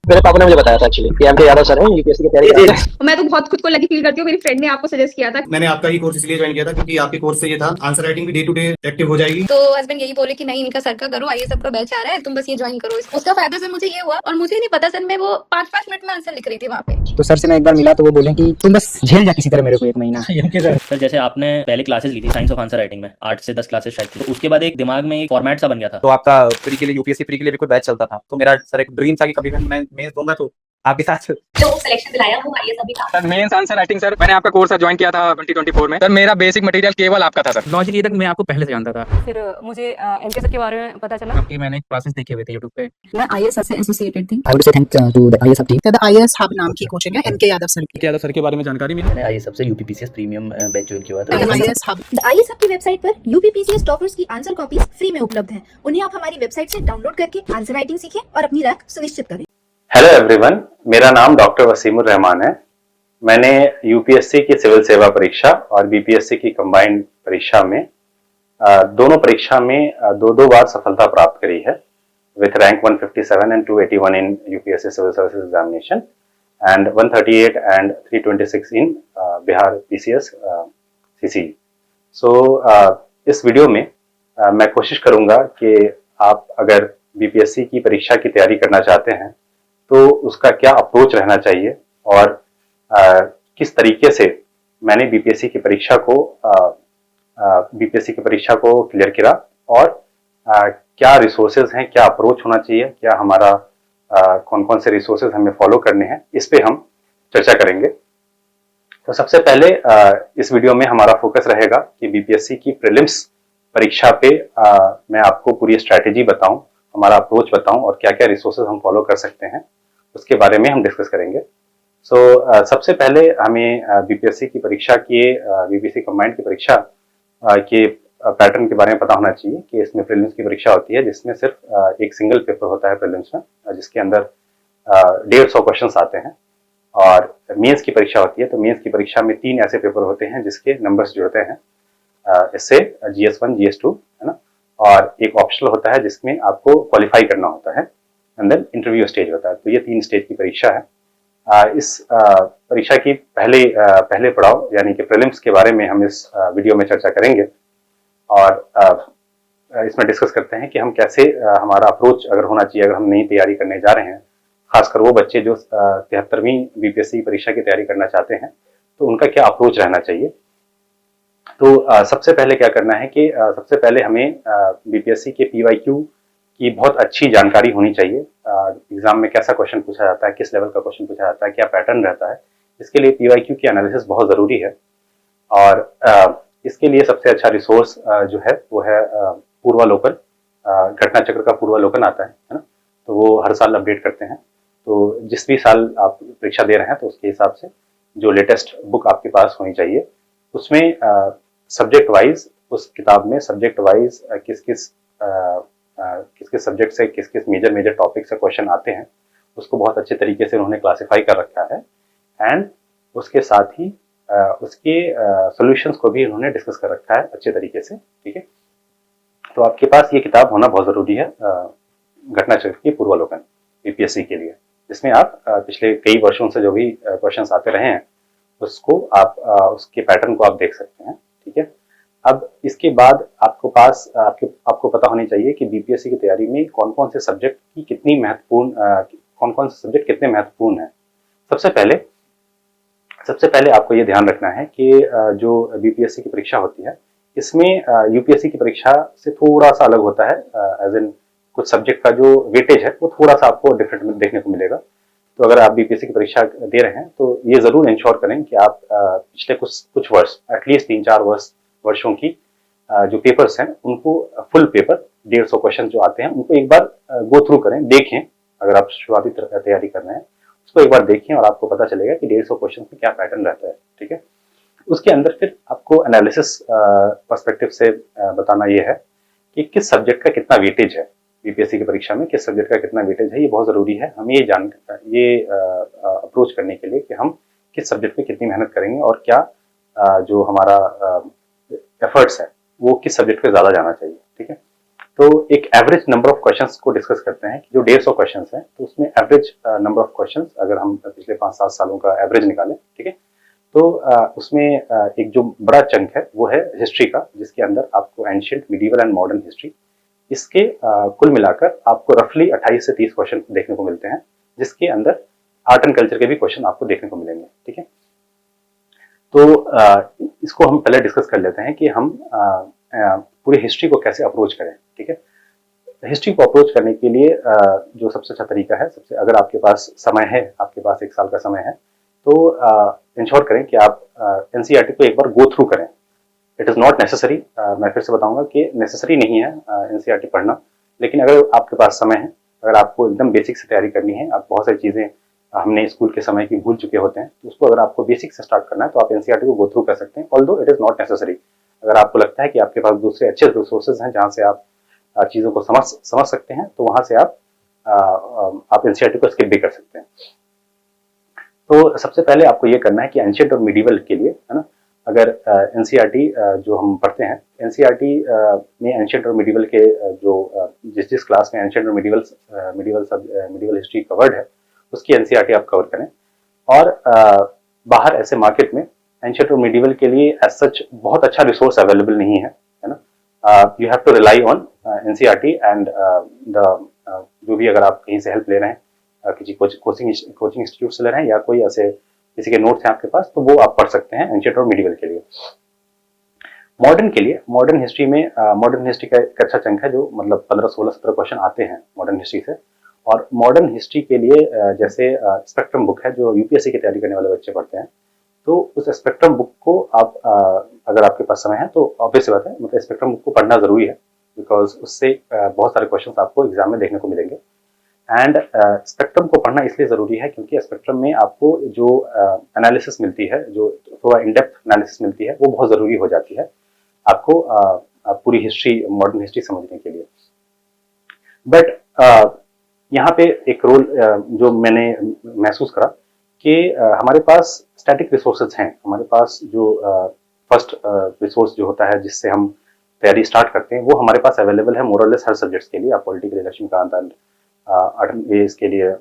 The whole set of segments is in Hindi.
मेरे पापा ने मुझे बताया था एक्चुअली कि एमके यादव सर हैं, यूपीएससी की तैयारी कर रहे हैं। मैं तो बहुत खुद को लकी फील करती हूँ, मेरी फ्रेंड ने आपको सजेस्ट किया था। मैंने आपका ही कोर्स इसलिए ज्वाइन किया था क्योंकि आपके कोर्स से ये था आंसर राइटिंग भी डे टू डे एक्टिव हो जाएगी। तो हस्बैंड यही बोले कि नहीं, इनका सर का करो, आइए सबका बैच आ रहा है, तुम बस ये ज्वाइन करो। उसका फायदा सर मुझे ये हुआ, और मुझे नहीं पता सर, मैं वो 5-5 मिनट में आंसर लिख रही थी वहाँ पे। तो सर से मैं एक बार मिला तो वो बोले कि तुम बस झेल जा किसी तरह मेरे को 1 महीना। सर जैसे आपने पहले क्लासेस ली थी साइंस ऑफ आंसर राइटिंग में, 8 से 10 क्लासेस शायद थी, तो उसके बाद एक दिमाग में एक फॉर्मेट सा बन गया था। तो आपका प्री के लिए, यूपीएससी प्री के लिए भी कोई बैच चलता था, तो मेरा सर एक ड्रीम था कि कभी मैं मेंस दूंगा तो आपके साथ। जो सिलेक्शन दिलाया वो आइए सभी था। Sir mains answer writing sir मैंने आपका कोर्स ज्वाइन किया था 2024 में। सर मेरा बेसिक मटेरियल केवल आपका था सर। लॉजिक ये तक मैं आपको पहले से जानता था, फिर मुझे एमके सर के बारे में पता चला। क्योंकि मैंने क्लासेस देखे हुए थे यूट्यूब पे। मैं आईएएस से एसोसिएटेड थी। I would say thank to the IAS team. The IAS hub नाम की कोचिंग है एमके यादव सर की। यादव सर के बारे में जानकारी मिली। मैंने आई सबसे यूपीपीसीएस प्रीमियम बैच ज्वाइन किया था। आईएएस हब आईएएस हब की वेबसाइट पर यूपीपीसीएस टॉपर्स की आंसर कॉपीज फ्री में उपलब्ध हैं। उन्हें आप हमारी वेबसाइट से डाउनलोड करके आंसर राइटिंग सीखें और अपनी रैंक सुनिश्चित करें। हेलो एवरीवन, मेरा नाम डॉक्टर वसीमुर रहमान है। मैंने यूपीएससी की सिविल सेवा परीक्षा और बीपीएससी की कंबाइंड परीक्षा में दोनों परीक्षा में दो बार सफलता प्राप्त करी है with rank 157 and 281 in UPSC civil services examination and 138 and 326 in Bihar PCS CC. So इस वीडियो में मैं कोशिश करूंगा कि आप अगर बीपीएससी की परीक्षा की तैयारी करना चाहते हैं तो उसका क्या अप्रोच रहना चाहिए और किस तरीके से मैंने बीपीएससी की परीक्षा को क्लियर किया और क्या रिसोर्सेज हैं, क्या अप्रोच होना चाहिए, क्या हमारा कौन कौन से रिसोर्सेज हमें फॉलो करने हैं, इस पे हम चर्चा करेंगे। तो सबसे पहले इस वीडियो में हमारा फोकस रहेगा कि बीपीएससी की प्रीलिम्स परीक्षा पे मैं आपको पूरी स्ट्रैटेजी बताऊं, हमारा अप्रोच बताऊं और क्या क्या रिसोर्सेज हम फॉलो कर सकते हैं, उसके बारे में हम डिस्कस करेंगे। सबसे पहले हमें बीपीएससी की परीक्षा के बीपीएससी कंबाइंड की परीक्षा के पैटर्न के बारे में पता होना चाहिए कि इसमें प्रीलिम्स की परीक्षा होती है जिसमें सिर्फ एक सिंगल पेपर होता है प्रीलिम्स में, जिसके अंदर 150 क्वेश्चन आते हैं। और मेंस की परीक्षा होती है तो मेंस की परीक्षा में 3 ऐसे पेपर होते हैं जिसके नंबर्स जुड़ते हैं, इससे GS1 GS2 है ना, और एक ऑप्शनल होता है जिसमें आपको क्वालिफाई करना होता है एंड देन इंटरव्यू स्टेज होता है। तो ये 3 स्टेज की परीक्षा है। इस परीक्षा की पहले पड़ाव यानी कि प्रीलिम्स के बारे में हम इस वीडियो में चर्चा करेंगे और इसमें डिस्कस करते हैं कि हम कैसे हमारा अप्रोच अगर होना चाहिए, अगर हम नई तैयारी करने जा रहे हैं, खासकर वो बच्चे जो 73वीं बीपीएससी परीक्षा की तैयारी करना चाहते हैं, तो उनका क्या अप्रोच रहना चाहिए। तो सबसे पहले क्या करना है कि सबसे पहले हमें बीपीएससी के PYQ की बहुत अच्छी जानकारी होनी चाहिए। एग्जाम में कैसा क्वेश्चन पूछा जाता है, किस लेवल का क्वेश्चन पूछा जाता है, क्या पैटर्न रहता है, इसके लिए PYQ की एनालिसिस बहुत ज़रूरी है। और इसके लिए सबसे अच्छा रिसोर्स जो है वो है पूर्वालोकन, घटना चक्र का पूर्वालोकन आता है ना, तो वो हर साल अपडेट करते हैं। तो जिस भी साल आप परीक्षा दे रहे हैं तो उसके हिसाब से जो लेटेस्ट बुक आपके पास होनी चाहिए, उसमें सब्जेक्ट वाइज, उस किताब में सब्जेक्ट वाइज किस किस सब्जेक्ट से किस मेजर टॉपिक से क्वेश्चन आते हैं, उसको बहुत अच्छे तरीके से उन्होंने क्लासिफाई कर रखा है एंड उसके साथ ही उसके सॉल्यूशंस को भी उन्होंने डिस्कस कर रखा है अच्छे तरीके से, ठीक है। तो आपके पास ये किताब होना बहुत ज़रूरी है, घटना चक्र की पूर्वालोकन बीपीएससी के लिए, जिसमें आप पिछले कई वर्षों से जो भी क्वेश्चंस आते रहे हैं उसको आप उसके पैटर्न को आप देख सकते हैं, ठीक है। अब इसके बाद आपको पता होनी चाहिए कि बीपीएससी की तैयारी में कौन कौन से सब्जेक्ट की कितनी महत्वपूर्ण कौन कौन से सब्जेक्ट कितने महत्वपूर्ण है। सबसे पहले आपको ये ध्यान रखना है कि जो बीपीएससी की परीक्षा होती है इसमें यूपीएससी की परीक्षा से थोड़ा सा अलग होता है, एज इन कुछ सब्जेक्ट का जो वेटेज है वो थोड़ा सा आपको डिफरेंट देखने को मिलेगा। तो अगर आप बीपीएससी की परीक्षा दे रहे हैं तो ये जरूर इंश्योर करें कि आप पिछले कुछ वर्ष, एटलीस्ट 3-4 वर्षों की जो पेपर्स हैं उनको फुल पेपर 150 क्वेश्चन जो आते हैं उनको एक बार गो थ्रू करें, देखें। अगर आप शुरुआती तैयारी कर रहे हैं उसको एक बार देखें और आपको पता चलेगा कि 150 क्वेश्चन में क्या पैटर्न रहता है, ठीक है। उसके अंदर फिर आपको एनालिसिस पर्सपेक्टिव से बताना ये है कि किस सब्जेक्ट का कितना वेटेज है बीपीएससी की परीक्षा में, किस सब्जेक्ट का कितना वेटेज है। ये बहुत ज़रूरी है हमें ये अप्रोच करने के लिए कि हम किस सब्जेक्ट में कितनी मेहनत करेंगे और क्या जो हमारा एफर्ट्स है वो किस सब्जेक्ट पे ज़्यादा जाना चाहिए, ठीक है। तो एक एवरेज नंबर ऑफ क्वेश्चंस को डिस्कस करते हैं कि जो 150 क्वेश्चंस हैं, तो उसमें एवरेज नंबर ऑफ क्वेश्चंस अगर हम पिछले 5-7 सालों का एवरेज निकालें, ठीक है, तो उसमें एक जो बड़ा चंक है वो है हिस्ट्री का, जिसके अंदर आपको ancient, medieval and modern history, इसके कुल मिलाकर आपको रफली 28 से 30 क्वेश्चन देखने को मिलते हैं, जिसके अंदर आर्ट एंड कल्चर के भी क्वेश्चन आपको देखने को मिलेंगे, ठीक है। तो इसको हम पहले डिस्कस कर लेते हैं कि हम पूरी हिस्ट्री को कैसे अप्रोच करें, ठीक है। हिस्ट्री को अप्रोच करने के लिए जो सबसे अच्छा तरीका है, अगर आपके पास समय है, आपके पास 1 साल का समय है, तो इंश्योर करें कि आप एनसीईआरटी को एक बार गो थ्रू करें। इट इज़ नॉट नेसेसरी, मैं फिर से बताऊंगा कि नेसेसरी नहीं है एनसीईआरटी पढ़ना, लेकिन अगर आपके पास समय है, अगर आपको एकदम बेसिक से तैयारी करनी है, आप बहुत सारी चीज़ें हमने स्कूल के समय की भूल चुके होते हैं, तो उसको अगर आपको बेसिक से स्टार्ट करना है तो आप एनसीईआरटी को गो थ्रू कर सकते हैं, although it is not necessary. अगर आपको लगता है कि आपके पास दूसरे अच्छे रिसोर्सेज हैं जहाँ से आप चीज़ों को समझ सकते हैं, तो वहाँ से आप एनसीईआरटी को स्किप भी कर सकते हैं। तो सबसे पहले आपको ये करना है कि एंशिएंट और मिडीवल के लिए, है ना, अगर एनसीईआरटी जो हम पढ़ते हैं, एनसीईआरटी में एंशिएंट और मिडीवल के जो जिस क्लास में एंशिएंट और मिडीवल हिस्ट्री कवर्ड है, उसकी एनसीईआरटी आप कवर करें। और बाहर ऐसे मार्केट में एंशिएंट और मिडीवल के लिए एज सच बहुत अच्छा रिसोर्स अवेलेबल नहीं है ना। You have to rely on NCERT and जो भी, अगर आप कहीं से हेल्प ले रहे हैं, किसी कोचिंग इंस्टीट्यूट से ले रहे हैं या कोई ऐसे किसी के नोट्स हैं आपके पास, तो वो आप पढ़ सकते हैं एंशिएंट और मिडीवल के लिए। मॉडर्न के लिए, मॉडर्न हिस्ट्री में मॉडर्न हिस्ट्री का एक अच्छा चंक है, जो मतलब 15, 16, 17 क्वेश्चन आते हैं मॉडर्न हिस्ट्री से। और मॉडर्न हिस्ट्री के लिए जैसे स्पेक्ट्रम बुक है जो यूपीएससी की तैयारी करने वाले बच्चे पढ़ते हैं, तो उस स्पेक्ट्रम बुक को आप अगर आपके पास समय है तो ऑब्वियस बात है, मतलब स्पेक्ट्रम बुक को पढ़ना जरूरी है, बिकॉज उससे बहुत सारे क्वेश्चन आपको एग्जाम में देखने को मिलेंगे। एंड स्पेक्ट्रम को पढ़ना इसलिए ज़रूरी है क्योंकि स्पेक्ट्रम में आपको जो एनालिसिस मिलती है, जो थोड़ा इन डेप्थ एनालिसिस मिलती है, वो बहुत ज़रूरी हो जाती है आपको पूरी हिस्ट्री, मॉडर्न हिस्ट्री समझने के लिए। बट यहाँ पे एक रोल जो मैंने महसूस करा कि हमारे पास स्टैटिक रिसोर्सेज हैं, हमारे पास जो फर्स्ट रिसोर्स जो होता है जिससे हम तैयारी स्टार्ट करते हैं, वो हमारे पास अवेलेबल है मोरलेस हर सब्जेक्ट्स के लिए। आप पॉलिटिकल, लक्ष्मीकांत, इसके लिए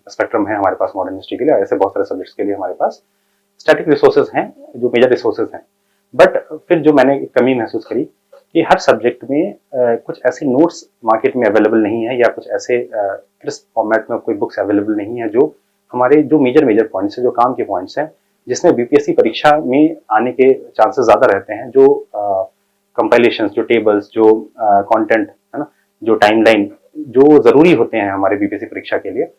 स्पेक्ट्रम है हमारे पास मॉडर्न हिस्ट्री के लिए, ऐसे बहुत सारे सब्जेक्ट्स के लिए हमारे पास स्टैटिक रिसोर्सेज हैं जो मेजर रिसोर्सेज हैं। बट फिर जो मैंने कमी महसूस करी कि हर सब्जेक्ट में कुछ ऐसे नोट्स मार्केट में अवेलेबल नहीं है, या कुछ ऐसे क्रिस्प फॉर्मेट में कोई बुक्स अवेलेबल नहीं है जो हमारे जो मेजर पॉइंट्स है, जो काम के पॉइंट्स हैं, जिसमें बीपीएससी परीक्षा में आने के चांसेस ज़्यादा रहते हैं, जो कंपाइलेशंस, जो टेबल्स, जो कंटेंट है ना, जो टाइमलाइन जो ज़रूरी होते हैं हमारे बीपीएससी परीक्षा के लिए,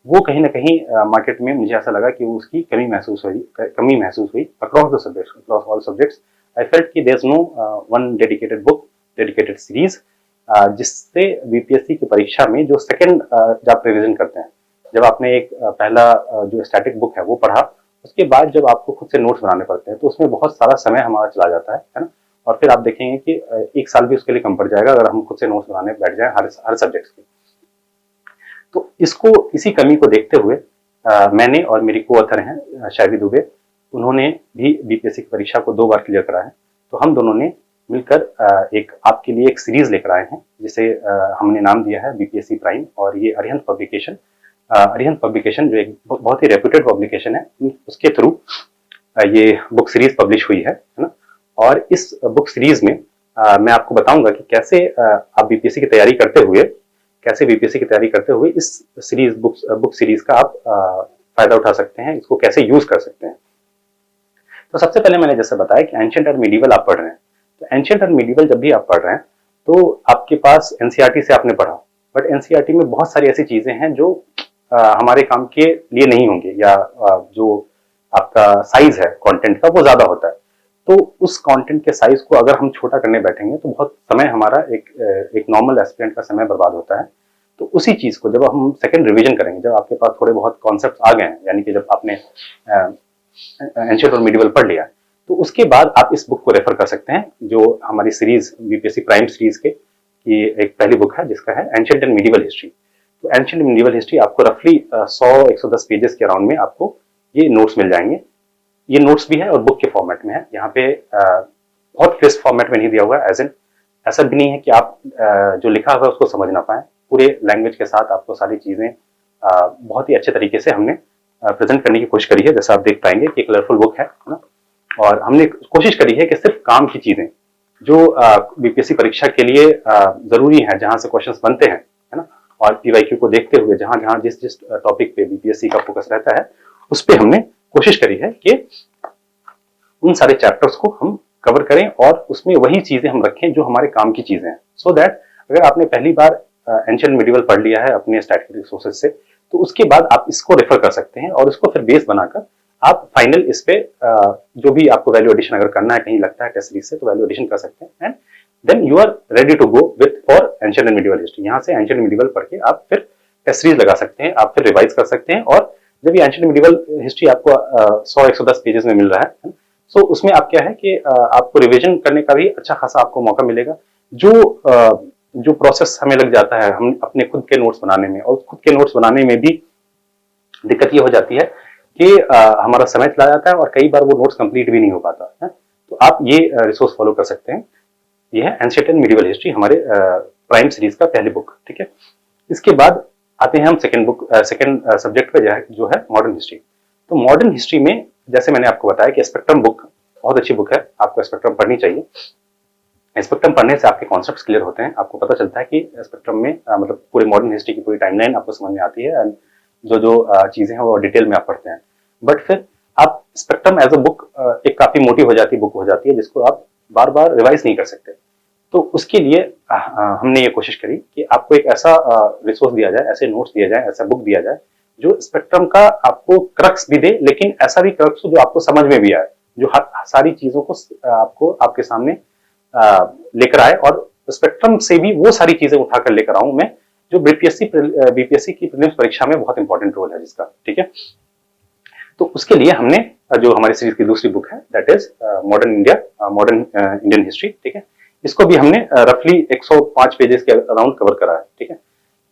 वो कहीं ना कहीं मार्केट में मुझे ऐसा लगा कि उसकी कमी महसूस हुई across the subjects, across all subjects. I felt कि there is no one dedicated book, dedicated series, जिससे बीपीएससी की परीक्षा में जो सेकंड जब आप रिविजन करते हैं, जब आपने एक पहला जो स्टैटिक बुक है वो पढ़ा, उसके बाद जब आपको खुद से नोट्स बनाने पड़ते हैं, तो उसमें बहुत सारा समय हमारा चला जाता है ना। और फिर आप देखेंगे कि 1 साल भी उसके लिए कम पड़ जाएगा अगर हम खुद से नोट्स बनाने बैठ जाए हर सब्जेक्ट के। तो इसी कमी को देखते हुए मैंने और मेरी को-ऑथर हैं शायवी दुबे, उन्होंने भी बीपीएससी की परीक्षा को 2 बार क्लियर करा है। तो हम दोनों ने मिलकर एक आपके लिए एक सीरीज लेकर आए हैं, जिसे हमने नाम दिया है बीपीएससी प्राइम। और ये अरिहंत पब्लिकेशन जो एक बहुत ही रेप्यूटेड पब्लिकेशन है, उसके थ्रू ये बुक सीरीज पब्लिश हुई है ना। और इस बुक सीरीज में मैं आपको बताऊंगा कि कैसे आप बीपीएससी की तैयारी करते हुए इस सीरीज बुक सीरीज का आप फायदा उठा सकते हैं, इसको कैसे यूज कर सकते हैं। तो सबसे पहले मैंने जैसे बताया कि एंशिएंट और मिडीवल आप पढ़ रहे हैं, तो एंशिएंट और मिडीवल जब भी आप पढ़ रहे हैं तो आपके पास एनसीईआरटी से आपने पढ़ा, बट एनसीईआरटी में बहुत सारी ऐसी चीजें हैं जो हमारे काम के लिए नहीं होंगे, या जो आपका साइज है कंटेंट का वो ज्यादा होता है। तो उस कंटेंट के साइज को अगर हम छोटा करने बैठेंगे तो बहुत समय हमारा एक नॉर्मल एस्पिरेंट का समय बर्बाद होता है। तो उसी चीज को जब हम सेकंड रिवीजन करेंगे, जब आपके पास थोड़े बहुत कॉन्सेप्ट्स आ गए हैं, यानी कि जब आपने एंशिएंट और मिडीवल पढ़ लिया, तो उसके बाद आप इस बुक को रेफर कर सकते हैं, जो हमारी सीरीज बीपीएससी प्राइम सीरीज की एक पहली बुक है, जिसका है एंशिएंट एंड मिडीवल हिस्ट्री। तो एंशिएंट एंड मिडीवल हिस्ट्री आपको रफली 100-110 पेजेस के अराउंड में आपको ये नोट्स मिल जाएंगे। ये नोट्स भी है और बुक के फॉर्मेट में है। यहाँ पे बहुत क्रिस्प फॉर्मेट में नहीं दिया हुआ है, एज इन ऐसा भी नहीं है कि आप जो लिखा हुआ है उसको समझ ना पाए। पूरे लैंग्वेज के साथ आपको सारी चीज़ें बहुत ही अच्छे तरीके से हमने प्रेजेंट करने की कोशिश करी है। जैसा आप देख पाएंगे कि कलरफुल बुक है ना, और हमने कोशिश करी है कि सिर्फ काम की चीज़ें जो बीपीएससी परीक्षा के लिए जरूरी है, जहां से क्वेश्चंस बनते हैं, है ना, और पीवाईक्यू को देखते हुए जहां जहां जिस जिस टॉपिक पे बीपीएससी का फोकस रहता है उस पे हमने कोशिश करी है कि उन सारे चैप्टर्स को हम कवर करें और उसमें वही चीजें हम रखें जो हमारे काम की चीजें हैं। सो दैट अगर आपने पहली बार एंशिएंट मिडिवल पढ़ लिया है अपने स्टैटिस्टिकल सोर्सेज से, तो उसके बाद आप इसको रेफर कर सकते हैं और उसको फिर बेस बनाकर आप फाइनल इस पे जो भी आपको वैल्यू एडिशन अगर करना है, कहीं लगता है टेस्ट सीरीज से, तो वैल्यू एडिशन कर सकते हैं and then you are ready to go with for ancient and medieval history. यहाँ से एंशिएंट मिडिवल पढ़ के आप फिर टेस्ट सीरीज लगा सकते हैं, आप फिर रिवाइज कर सकते हैं। और जब ये एंशिएंट मिडिवल हिस्ट्री आपको 100-110 पेजेस में मिल रहा है, सो उसमें आप क्या है कि आपको रिविजन करने का भी अच्छा खासा आपको मौका मिलेगा। जो प्रोसेस हमें लग जाता है हम अपने खुद के नोट्स बनाने में, और खुद के नोट्स बनाने में भी दिक्कत ये हो जाती है कि हमारा समय चला जाता है और कई बार वो नोट्स कंप्लीट भी नहीं हो पाता है। तो आप ये रिसोर्स फॉलो कर सकते हैं। ये है एंशिएंट एंड मिडिवल हिस्ट्री, हमारे प्राइम सीरीज का पहली बुक, ठीक है। इसके बाद आते हैं हम सेकंड सब्जेक्ट पे, जो है मॉडर्न हिस्ट्री। तो मॉडर्न हिस्ट्री में जैसे मैंने आपको बताया कि स्पेक्ट्रम बुक बहुत अच्छी बुक है, आपको स्पेक्ट्रम पढ़नी चाहिए। स्पेक्ट्रम पढ़ने से आपके कॉन्सेप्ट्स क्लियर होते हैं, आपको पता चलता है कि स्पेक्ट्रम में मतलब पूरे मॉडर्न हिस्ट्री की पूरी टाइमलाइन आपको समझ में आती है एंड जो चीजें हैं वो डिटेल में आप पढ़ते हैं। बट फिर आप स्पेक्ट्रम एज अ बुक एक काफी मोटी हो जाती बुक हो जाती है, जिसको आप बार बार रिवाइज नहीं कर सकते। तो उसके लिए हमने ये कोशिश करी कि आपको एक ऐसा रिसोर्स दिया जाए, ऐसे नोट्स दिया जाए, ऐसा बुक दिया जाए जो स्पेक्ट्रम का आपको क्रक्स भी दे, लेकिन ऐसा भी क्रक्स हो जो आपको समझ में भी आए, जो सारी चीजों को आपको आपके सामने लेकर आए, और स्पेक्ट्रम से भी वो सारी चीजें उठाकर लेकर आऊं मैं जो बीपीएससी की प्रीलिम्स परीक्षा में बहुत इंपॉर्टेंट रोल है जिसका, ठीक है। तो उसके लिए हमने जो हमारी सीरीज की दूसरी बुक है that is modern Indian history, ठीक है। इसको भी हमने रफली 105 पेजेस के अराउंड कवर करा है, ठीक है।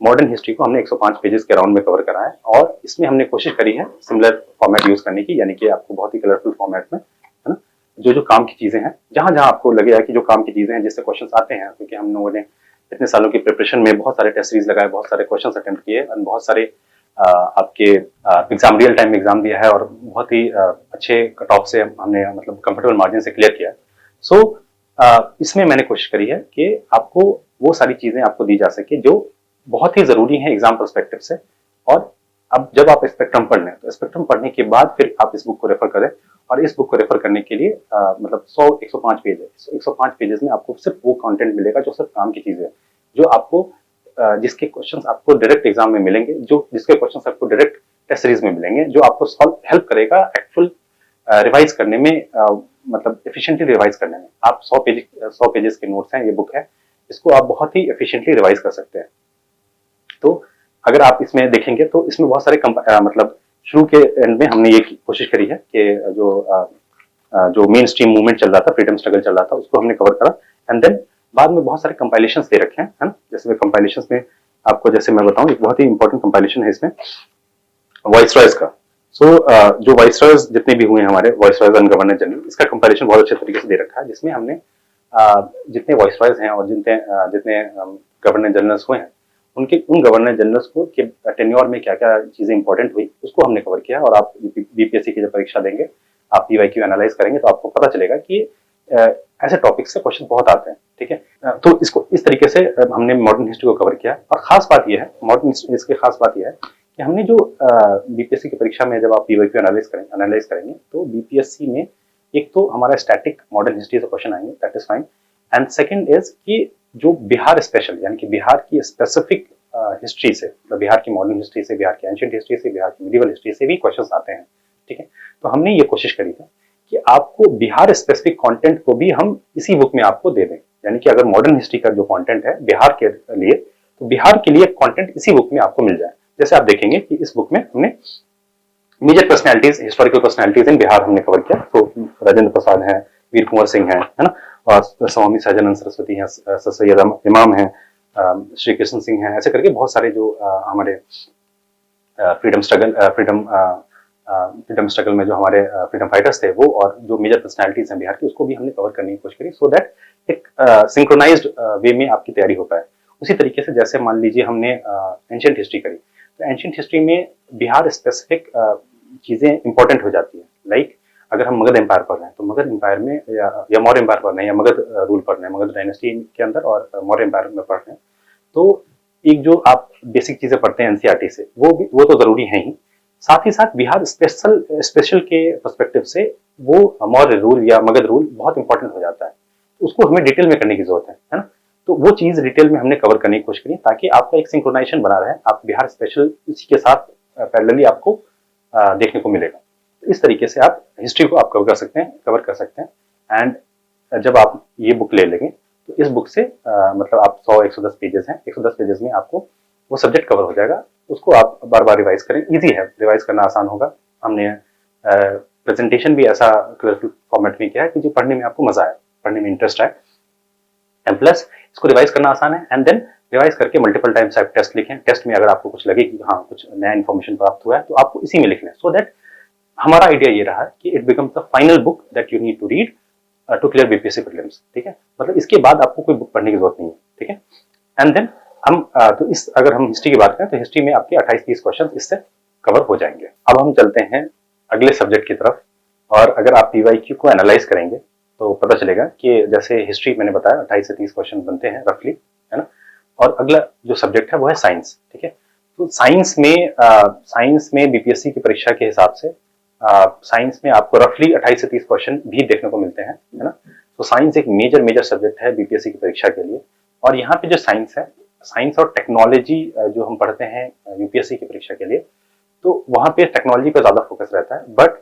मॉडर्न हिस्ट्री को हमने 105 पेजेस के अराउंड में कवर करा है, और इसमें हमने कोशिश करी है सिमिलर फॉर्मेट यूज करने की, यानी कि आपको बहुत ही कलरफुल फॉर्मेट में, है ना, जो काम की चीजें हैं, जहां जहां आपको लगेगा कि जो काम की चीजें हैं जिससे क्वेश्चन आते हैं, क्योंकि हम लोगों ने इतने सालों की प्रिपरेशन में बहुत सारे टेस्ट सीरीज लगाए, बहुत सारे क्वेश्चन अटेम्प्ट किए और बहुत सारे आपके एग्जाम रियल टाइम एग्जाम दिया है और बहुत ही अच्छे कट ऑफ से हमने मतलब कंफर्टेबल मार्जिन से क्लियर किया है। सो इसमें मैंने कोशिश करी है कि आपको वो सारी चीजें आपको दी जा सके जो बहुत ही जरूरी है एग्जाम पर्सपेक्टिव से। और अब जब आप स्पेक्ट्रम पढ़ लें तो स्पेक्ट्रम पढ़ने के बाद फिर आप इस बुक को रेफर करें, और इस बुक को रेफर करने के लिए मतलब 105 पेज है, 105 पेजेस में आपको सिर्फ वो कंटेंट मिलेगा जो सिर्फ काम की चीजें है, जो आपको जिसके क्वेश्चंस आपको डायरेक्ट एग्जाम में मिलेंगे, जिसके क्वेश्चंस आपको डायरेक्ट टेस्ट सीरीज में मिलेंगे, जो आपको हेल्प करेगा एक्चुअल रिवाइज करने में, मतलब एफिशिएंटली रिवाइज करने में। आप 100 पेजेस के नोट्स हैं, ये बुक है, इसको आप बहुत ही एफिशिएंटली रिवाइज कर सकते हैं। तो अगर आप इसमें देखेंगे तो इसमें बहुत सारे मतलब शुरू के एंड में हमने ये कोशिश करी है कि जो मेन स्ट्रीम मूवमेंट चल रहा था, फ्रीडम स्ट्रगल चल रहा था, उसको हमने कवर करा। एंड देन बाद में बहुत सारे कंपाइलेशंस दे रखे हैं, है ना। जैसे कंपाइलेशंस में आपको जैसे मैं बताऊं, एक बहुत ही इंपॉर्टेंट कंपाइलेशन है इसमें वाइसरॉयज का। जो वाइसरॉयज जितने भी हुए हैं हमारे वाइसरॉयज एंड गवर्नर जनरल, इसका कंपाइलेशन बहुत अच्छे तरीके से दे रखा है, जिसमें हमने जितने वाइसरॉयज हैं और जितने गवर्नर जनरल्स हुए हैं उन गवर्नर जनरल्स को के टेन्योर में क्या क्या चीजें इंपॉर्टेंट हुई उसको हमने कवर किया। और आप बीपीएससी की जब परीक्षा देंगे, आप पीवाईक्यू एनालाइज करेंगे तो आपको पता चलेगा कि ऐसे टॉपिक से क्वेश्चन बहुत आते हैं, ठीक है। तो इसको इस तरीके से हमने मॉडर्न हिस्ट्री को कवर किया। और खास बात यह है मॉडर्न हिस्ट्री, इसकी खास बात यह है कि हमने जो बीपीएससी की परीक्षा में जब आप पीवाईक्यू एनालाइज करेंगे तो बीपीएससी में एक तो हमारा स्टैटिक मॉडर्न हिस्ट्री से क्वेश्चन आएंगे, that is fine. And second is कि जो बिहार स्पेशल, यानी कि बिहार की स्पेसिफिक हिस्ट्री से, मतलब बिहार की मॉडर्न हिस्ट्री से, बिहार की एंशिएंट हिस्ट्री से, बिहार की मिडिवल हिस्ट्री से भी क्वेश्चंस आते हैं, ठीक है। तो हमने ये कोशिश करी है कि आपको बिहार स्पेसिफिक कंटेंट को भी हम इसी बुक में आपको दे दें, यानी कि अगर मॉडर्न हिस्ट्री का जो कंटेंट है बिहार के लिए, तो बिहार के लिए कंटेंट इसी बुक में आपको मिल जाए। जैसे आप देखेंगे कि इस बुक में हमने major personalities, historical personalities in Bihar हमने कवर किया। तो राजेंद्र प्रसाद है, वीर कुंवर सिंह है ना, और स्वामी सहजानंद सरस्वती हैं, सैयद इमाम हैं, श्री कृष्ण सिंह हैं, ऐसे करके बहुत सारे जो हमारे फ्रीडम स्ट्रगल में जो हमारे फ्रीडम फाइटर्स थे वो, और जो मेजर पर्सनैलिटीज हैं बिहार की, उसको भी हमने कवर करने की कोशिश करी, सो दैट एक सिंक्रोनाइज्ड वे में आपकी तैयारी हो पाए। उसी तरीके से जैसे मान लीजिए हमने एंशियंट हिस्ट्री करी, तो एंशियंट हिस्ट्री में बिहार स्पेसिफिक चीजें इंपॉर्टेंट हो जाती हैं। लाइक अगर हम मगध एम्पायर पढ़ रहे हैं तो मगध एम्पायर में या मौर्य एम्पायर पढ़ रहे हैं या मगध रूल पढ़ रहे हैं, मगध डायनेस्टी के अंदर और मौर्य एम्पायर में पढ़ रहे हैं, तो एक जो आप बेसिक चीजें पढ़ते हैं एनसीईआरटी से वो तो जरूरी है ही, साथ ही साथ बिहार स्पेशल के पर्सपेक्टिव से वो मौर्य रूल या मगध रूल बहुत इंपॉर्टेंट हो जाता है। उसको हमें डिटेल में करने की जरूरत है ना। तो वो चीज डिटेल में हमने कवर करने की कोशिश करी ताकि आपका एक सिंक्रोनाइजेशन बना रहे, आप बिहार स्पेशल इसी के साथ पैरेलली आपको देखने को मिलेगा। तो इस तरीके से आप हिस्ट्री को आप कवर कर सकते हैं। एंड जब आप ये बुक ले लेंगे तो इस बुक से मतलब आप 100-110 पेजेस हैं, 110 पेजेस में आपको वो सब्जेक्ट कवर हो जाएगा। उसको आप बार बार रिवाइज करें, इजी है, रिवाइज करना आसान होगा। हमने प्रेजेंटेशन भी ऐसा कलरफुल फॉर्मेट में किया है कि जो पढ़ने में आपको मजा आए, पढ़ने में इंटरेस्ट आए, एंड प्लस इसको रिवाइज करना आसान है। एंड देन रिवाइज करके मल्टीपल टाइम्स आप टेस्ट लिखें। टेस्ट में अगर आपको कुछ लगे कि हाँ कुछ नया इन्फॉर्मेशन प्राप्त हुआ है तो आपको इसी में लिखना है, सो दैट हमारा आइडिया ये रहा है कि it becomes the final book that you need to read to clear BPSC prelims. ठीक है, मतलब इसके बाद आपको कोई बुक पढ़ने की जरूरत नहीं है। ठीक है, एंड देन हम तो इस अगर हम हिस्ट्री की बात करें तो हिस्ट्री में आपके 28-30 क्वेश्चन इससे कवर हो जाएंगे। अब हम चलते हैं अगले सब्जेक्ट की तरफ, और अगर आप पीवाईक्यू को एनालाइज करेंगे तो पता चलेगा कि जैसे हिस्ट्री मैंने बताया 28 से 30 क्वेश्चन बनते हैं रफली, है ना। और अगला जो सब्जेक्ट है वो है साइंस। ठीक है, तो साइंस में बीपीएससी की परीक्षा के हिसाब से साइंस में आपको रफली 28 से 30 क्वेश्चन भी देखने को मिलते हैं, है ना। तो साइंस एक मेजर सब्जेक्ट है बीपीएससी की परीक्षा के लिए। और यहाँ पे जो साइंस है, साइंस और टेक्नोलॉजी जो हम पढ़ते हैं यूपीएससी की परीक्षा के लिए, तो वहाँ पे टेक्नोलॉजी पे ज्यादा फोकस रहता है। बट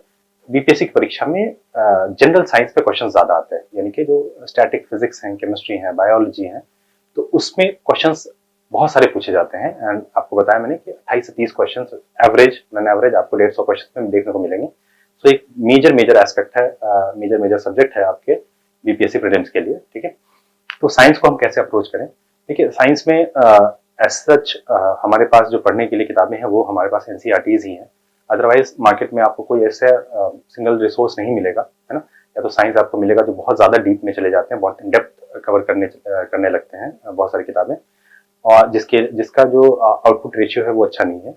बीपीएससी की परीक्षा में जनरल साइंस पे क्वेश्चन ज्यादा आते हैं, यानी कि जो स्टैटिक फिजिक्स हैं, केमिस्ट्री है, बायोलॉजी है, तो उसमें क्वेश्चंस बहुत सारे पूछे जाते हैं। एंड आपको बताया मैंने कि 28 से 30 क्वेश्चन एवरेज आपको 150 क्वेश्चन में देखने को मिलेंगे। तो एक मेजर एस्पेक्ट है, मेजर सब्जेक्ट है आपके बीपीएससी प्रीलिम्स के लिए। ठीक है, तो साइंस को हम कैसे अप्रोच करें। ठीक है, साइंस में एज सच हमारे पास जो पढ़ने के लिए किताबें हैं वो हमारे पास एनसीईआरटीज ही हैं। अदरवाइज मार्केट में आपको कोई ऐसा सिंगल रिसोर्स नहीं मिलेगा, है ना। या तो साइंस आपको मिलेगा जो बहुत ज्यादा डीप में चले जाते हैं, बहुत इन डेप्थ कवर करने लगते हैं बहुत सारी किताबें, और जिसका जो आउटपुट रेशियो है वो अच्छा नहीं है।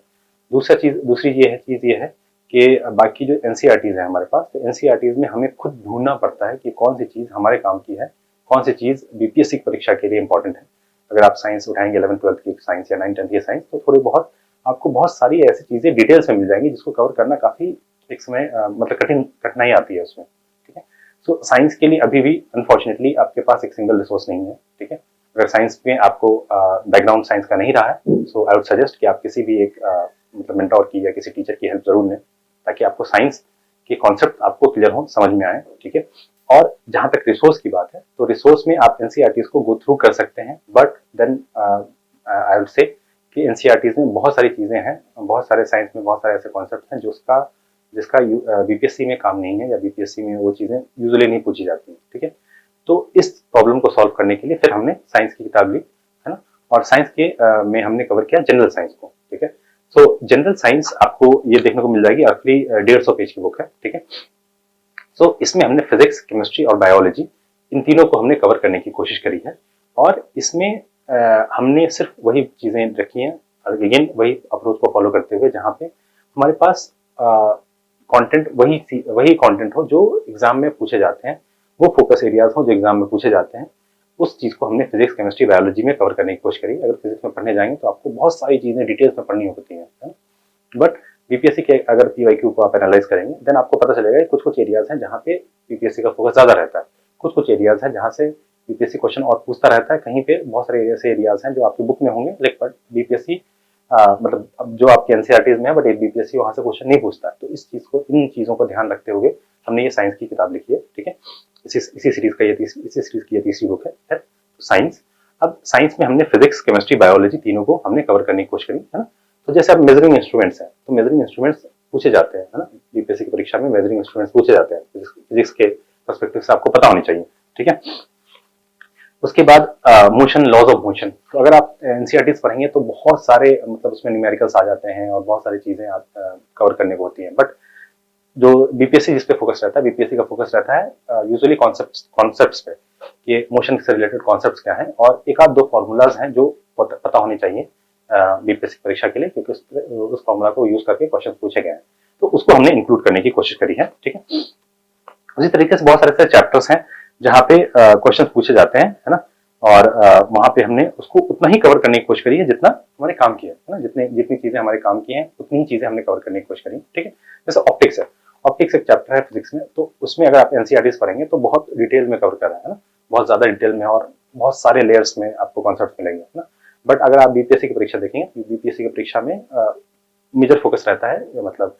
दूसरी चीज ये है कि बाकी जो एनसीईआरटीज है हमारे पास, तो एनसीईआरटीज में हमें खुद ढूंढना पड़ता है कि कौन सी चीज हमारे काम की है, कौन सी चीज बीपीएससी की परीक्षा के लिए इंपॉर्टेंट है। अगर आप साइंस उठाएंगे 11th-12th की साइंस या 9th-10th की साइंस, तो थोड़ी बहुत आपको बहुत सारी ऐसी चीजें डिटेल्स में मिल जाएंगी जिसको कवर करना काफी एक समय मतलब कठिनाई आती है उसमें। ठीक है, सो साइंस के लिए अभी भी अनफॉर्चुनेटली आपके पास एक सिंगल रिसोर्स नहीं है। ठीक है, अगर साइंस में आपको बैकग्राउंड साइंस का नहीं रहा है, सो आई वुड सजेस्ट कि आप किसी भी एक मतलब मेंटोर की या किसी टीचर की हेल्प जरूर लें, ताकि आपको साइंस के कॉन्सेप्ट आपको क्लियर हो, समझ में आए। ठीक है, और जहां तक रिसोर्स की बात है, तो रिसोर्स में आप एनसीईआरटीज को गो थ्रू कर सकते हैं, बट देन आई वुड से कि एनसीईआरटीज में बहुत सारी चीजें हैं, बहुत सारे साइंस में बहुत सारे ऐसे कॉन्सेप्ट हैं जिसका बीपीएससी में काम नहीं है, या बीपीएससी में वो चीजें यूजुअली नहीं पूछी जाती हैं। ठीक है, तो इस प्रॉब्लम को सॉल्व करने के लिए फिर हमने साइंस की किताब ली, है ना। और साइंस के में हमने कवर किया जनरल साइंस को। ठीक है, सो जनरल साइंस आपको ये देखने को मिल जाएगी, रफली 150 पेज की बुक है। ठीक है, सो इसमें हमने फिजिक्स, केमिस्ट्री और बायोलॉजी, इन तीनों को हमने कवर करने की कोशिश करी है। और इसमें हमने सिर्फ वही चीजें रखी हैं, अगेन वही अप्रोच को फॉलो करते हुए, जहाँ पे हमारे पास कंटेंट वही कंटेंट हो जो एग्जाम में पूछे जाते हैं, वो फोकस एरियाज हो जो एग्जाम में पूछे जाते हैं, उस चीज को हमने फिजिक्स, केमिस्ट्री, बायोलॉजी में कवर करने की कोशिश करी। अगर फिजिक्स में पढ़ने जाएंगे तो आपको बहुत सारी चीजें डिटेल्स में पढ़नी होती हैं, बट बीपीएससी के अगर पीवाईक्यू को आप एनालाइज करेंगे देन आपको पता चलेगा कुछ एरियाज हैं जहाँ पे बीपीएससी का फोकस ज्यादा रहता है, कुछ एरियाज हैं जहाँ से बीपीएससी क्वेश्चन और पूछता रहता है। कहीं पे बहुत सारे एरियाज हैं जो आपकी बुक में होंगे, लेकिन बीपीएससी मतलब अब जो आपके एनसीईआरटीज में है, बट बीपीएससी वहां से क्वेश्चन नहीं पूछता। तो इन चीजों को ध्यान रखते हुए हमने ये साइंस की किताब लिखी है। ठीक है, इसी सीरीज की ये तीसरी बुक है साइंस। अब साइंस में हमने फिजिक्स, केमिस्ट्री, बायोलॉजी तीनों को हमने कवर करने की कोशिश करी, है ना। तो जैसे अब मेजरिंग इंस्ट्रूमेंट्स हैं, तो मेजरिंग इंस्ट्रूमेंट्स पूछे जाते हैं, है ना। बीपीएससी की परीक्षा में मेजरिंग इंस्ट्रूमेंट्स पूछे जाते हैं, फिजिक्स के पर्सपेक्टिव से आपको पता होनी चाहिए। ठीक है, उसके बाद मोशन, लॉज ऑफ मोशन। तो अगर आप एनसीईआरटीज पढ़ेंगे तो बहुत सारे मतलब उसमें न्यूमेरिकल्स आ जाते हैं और बहुत सारी चीजें कवर करने को होती हैं। बट जो बीपीएससी जिस पे फोकस रहता है, बीपीएससी का फोकस रहता है यूजुअली कॉन्सेप्ट्स पे। कि मोशन से रिलेटेड कॉन्सेप्ट्स क्या हैं, और एक आध दो फॉर्मूलाज हैं जो पता होने चाहिए बीपीएससी परीक्षा के लिए, क्योंकि उस फॉर्मूला को यूज करके क्वेश्चन पूछे गए हैं, तो उसको हमने इंक्लूड करने की कोशिश करी है। ठीक है, उसी तरीके से बहुत सारे ऐसे चैप्टर्स हैं जहाँ पे क्वेश्चन पूछे जाते हैं, है ना, और वहां पे हमने उसको उतना ही कवर करने की कोशिश करी है जितना हमारे काम की है ना, जितनी चीजें हमारे काम की हैं उतनी ही चीजें हमने कवर करने की कोशिश करी। ठीक है, जैसे ऑप्टिक्स है, ऑप्टिक्स एक चैप्टर है फिजिक्स में, तो उसमें अगर आप एनसीईआरटीज पढ़ेंगे तो बहुत डिटेल में कवर कर रहा है ना, बहुत ज्यादा डिटेल में और बहुत सारे लेयर्स में आपको कॉन्सेप्ट मिलेंगे, है ना। बट अगर आप बीपीएससी की परीक्षा देखेंगे, बीपीएससी की परीक्षा में मेजर फोकस रहता है, मतलब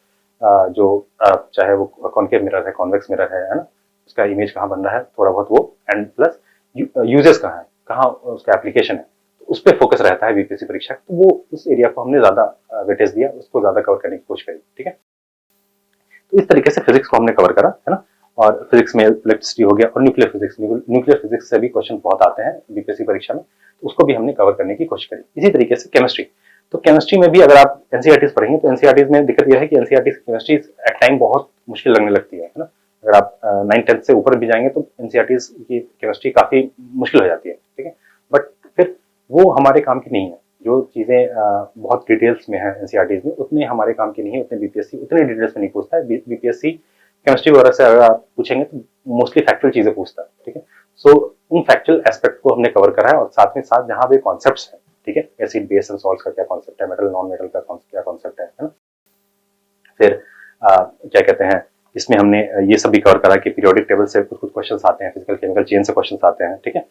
जो चाहे वो कॉन्केव मिरर है, कॉन्वेक्स मिरर है ना, उसका इमेज कहाँ बन रहा है थोड़ा बहुत वो, एंड प्लस यूजेस कहाँ है, कहाँ उसका एप्लीकेशन है, तो उस पर फोकस रहता है बीपीएससी परीक्षा। तो वो उस एरिया को हमने ज्यादा वेटेज दिया, उसको ज्यादा कवर करने की कोशिश करी। ठीक है, तो इस तरीके से फिजिक्स को हमने कवर करा, है ना, और फिजिक्स में इलेक्ट्रिसिटी हो गया, और न्यूक्लियर फिजिक्स से भी क्वेश्चन बहुत आते हैं बीपीएससी परीक्षा में, तो उसको भी हमने कवर करने की कोशिश करी। इसी तरीके से केमिस्ट्री, तो केमिस्ट्री में भी अगर आप एनसीईआरटीज पढ़ेंगे तो एनसीईआरटीज में दिक्कत यह है कि एनसीईआरटीज केमिस्ट्री एट टाइम बहुत मुश्किल लगने लगती है ना। अगर आप 9th-10th से ऊपर भी जाएंगे तो एनसीईआरटीज की केमिस्ट्री काफी मुश्किल हो जाती है। ठीक है, बट फिर वो हमारे काम की नहीं है, जो चीजें बहुत डिटेल्स में है एनसीईआरटीज में उतने हमारे काम की नहीं है, उतने बीपीएससी उतने डिटेल्स में नहीं पूछता है। बीपीएससी केमिस्ट्री वगैरह से अगर आप पूछेंगे तो मोस्टली फैक्चुअल चीजें पूछता है। ठीक है, सो उन फैक्चुअल एस्पेक्ट को हमने कवर करा है, और साथ में साथ जहां भी कॉन्सेप्ट्स है, ठीक है, एसिड बेस एंड सॉल्ट्स का क्या कॉन्सेप्ट है, मेटल नॉन मेटल का क्या कॉन्सेप्ट है ना, फिर क्या कहते हैं, इसमें हमने ये सब भी कवर करा कि पीरियोडिक टेबल से कुछ क्वेश्चन आते हैं, फिजिकल केमिकल चेन से क्वेश्चन आते हैं। ठीक है,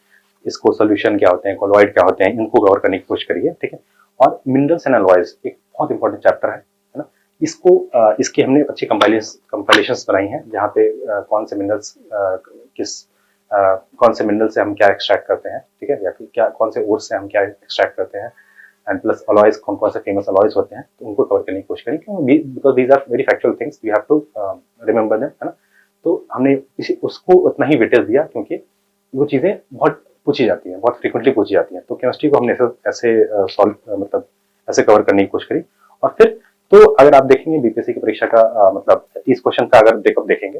इसको सोल्यूशन क्या होते हैं, कोलॉइड क्या होते हैं, इनको कवर करने की कोशिश करिए। ठीक है, और मिनरल्स एंड अलॉयज एक बहुत इंपॉर्टेंट चैप्टर है ना, इसको इसकी हमने अच्छी कंपाइलेशंस बनाई हैं, जहाँ पे कौन से मिनरल्स कौन से मिनरल से हम क्या एक्सट्रैक्ट करते हैं, ठीक है, या फिर क्या कौन से ओर से हम क्या एक्सट्रैक्ट करते हैं, एंड प्लस अलॉयज कौन कौन से फेमस अलॉयज होते हैं, तो उनको कवर करने की कोशिश करें, क्योंकि because these are very factual things, we have to remember them, है ना। तो हमने उसको उतना ही वेटेज दिया, क्योंकि वो चीज़ें बहुत पूछी जाती हैं, बहुत फ्रिक्वेंटली पूछी जाती हैं, तो केमिस्ट्री को हमने ऐसे मतलब ऐसे कवर करने की कोशिश करी। और फिर तो अगर आप देखेंगे बीपीएससी की परीक्षा का मतलब 30 क्वेश्चन का अगर ब्रेकअप देखेंगे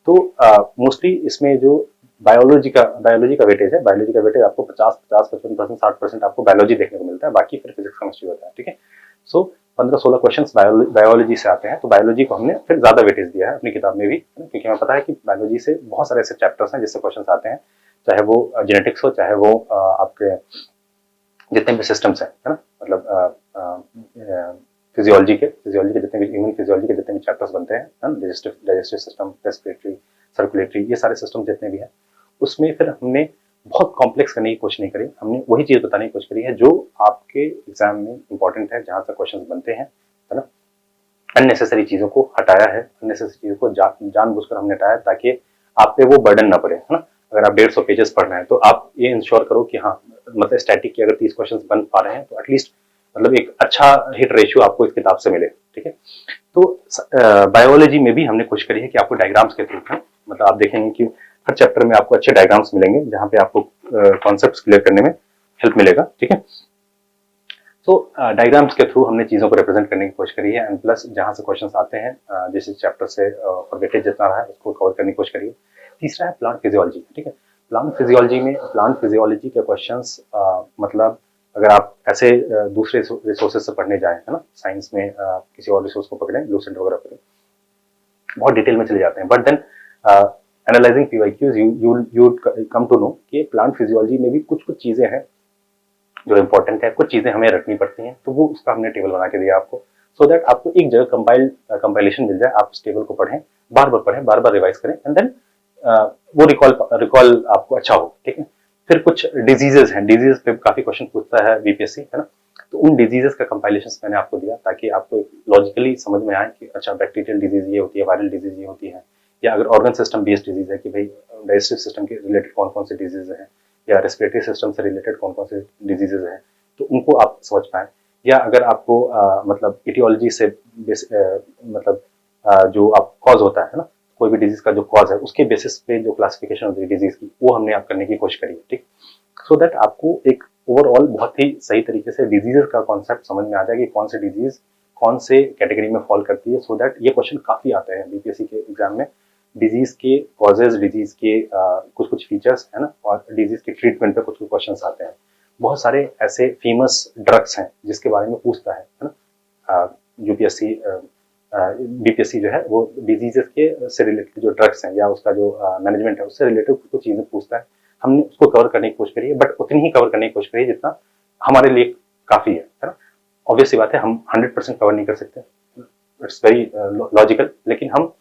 तो मोस्टली इसमें जो बायोलॉजी का वेटेज है, बायोलॉजी का वेटेज आपको 50, 55%, 60% आपको बायोलॉजी देखने को मिलता है, बाकी फिर फिजिक्स केमिस्ट्री होता है। ठीक है, सो 15-16 क्वेश्चन बायोलॉजी से आते हैं, तो बायोलॉजी को हमने फिर ज्यादा वेटेज दिया है अपनी किताब में भी, क्योंकि हमें पता है कि बायोलॉजी से बहुत सारे ऐसे चैप्टर्स हैं जिससे क्वेश्चन आते हैं, चाहे वो जेनेटिक्स हो, चाहे वो आपके जितने भी सिस्टम्स हैं, है ना, मतलब फिजियोलॉजी के जितने भी ह्यूमन फिजियोलॉजी के जितने भी चैप्टर्स बनते हैं, डाइजेस्टिव सिस्टम, रेस्पिरेटरी, सर्कुलेटरी, ये सारे सिस्टम जितने भी हैं, उसमें फिर हमने बहुत कॉम्प्लेक्स करने की कोशिश नहीं करी, हमने वही चीज बताने की कोशिश करी है जो आपके एग्जाम में इंपॉर्टेंट है, जहां से क्वेश्चन बनते हैं, है ना। अननेसेसरी चीजों को हटाया है, अननेसेसरी चीजों को जानबूझकर हमने हटाया, ताकि आप पे वो बर्डन ना पड़े, है ना। अगर आप 150 पेजेस पढ़ रहे हैं तो आप ये इंश्योर करो कि हाँ, मतलब स्टैटिक के अगर 30 क्वेश्चन बन पा रहे हैं तो एटलीस्ट मतलब एक अच्छा हिट रेशियो आपको इस किताब से मिले। ठीक है, तो बायोलॉजी में भी हमने कोशिश करी है कि आपको डायग्राम्स के थ्रू, मतलब आप देखेंगे कि हर चैप्टर में आपको अच्छे डायग्राम्स मिलेंगे, जहाँ पे आपको कॉन्सेप्ट्स क्लियर करने में हेल्प मिलेगा। ठीक है, तो डायग्राम्स के थ्रू हमने चीज़ों को रिप्रेजेंट करने की कोशिश करी है, एंड प्लस जहाँ से क्वेश्चन आते हैं जिस चैप्टर से और वेटेज जितना रहा है उसको कवर करने की कोशिश करिए। तीसरा है प्लांट फिजियोलॉजी। ठीक है, प्लांट फिजियोलॉजी के क्वेश्चंस मतलब अगर आप ऐसे दूसरे रिसोर्सेज से पढ़ने जाएं, है ना, साइंस में किसी और रिसोर्स को पकड़ें, लूसेंट वगैरह पकड़ें, बहुत डिटेल में चले जाते हैं, but then analysing PYQs you come to know कि प्लांट फिजियोलॉजी में भी कुछ चीजें हैं जो इंपॉर्टेंट है, कुछ चीजें हमें रखनी पड़ती हैं, तो वो उसका हमने टेबल बना के दिया आपको, सो दैट आपको एक जगह कंपाइलेशन मिल जाए, आप उस टेबल को पढ़ें, बार बार पढ़ें, बार बार रिवाइज करें, एंड देन वो रिकॉल आपको अच्छा हो। ठीक है, फिर कुछ डिजीजेस हैं, डिजीज पे काफी क्वेश्चन पूछता है बीपीएससी, है ना, तो उन डिजीजेस का कंपाइलेशन मैंने आपको दिया ताकि आपको लॉजिकली समझ में आए कि अच्छा बैक्टीरियल डिजीज ये होती है, वायरल डिजीज ये होती है, या अगर ऑर्गन सिस्टम बेस्ड डिजीज है कि भाई डाइजेस्टिव सिस्टम के रिलेटेड कौन कौन से डिजीज हैं, या रेस्पिरेटरी सिस्टम से रिलेटेड कौन कौन से डिजीजेज हैं, तो उनको आप समझ पाएं। या अगर आपको मतलब इटियोलॉजी से मतलब जो आप कॉज होता है ना, कोई भी डिजीज का जो कॉज है उसके बेसिस पे जो क्लासिफिकेशन होती है डिजीज की, वो हमने आप करने की कोशिश करी है। ठीक, सो दैट आपको एक ओवरऑल बहुत ही सही तरीके से डिजीजेस का कॉन्सेप्ट समझ में आ जाए कि कौन से डिजीज कौन से कैटेगरी में फॉल करती है, सो दैट ये क्वेश्चन काफी आते हैं बीपीएससी के एग्जाम में, डिजीज के कॉजेज, डिजीज के कुछ कुछ फीचर्स है ना, और डिजीज के ट्रीटमेंट पे कुछ कुछ क्वेश्चंस आते हैं। बहुत सारे ऐसे फेमस ड्रग्स हैं जिसके बारे में पूछता है ना यूपीएससी, बीपीएससी जो है वो डिजीजेस के से रिलेटेड जो ड्रग्स हैं या उसका जो मैनेजमेंट है उससे रिलेटेड कुछ कुछ चीजें पूछता है। हमने उसको कवर करने की कोशिश करी है, बट उतनी ही कवर करने की कोशिश करी है जितना हमारे लिए काफी है ना। ऑब्वियस सी बात है, हम 100% कवर नहीं कर सकते, इट्स वेरी लॉजिकल, लेकिन हम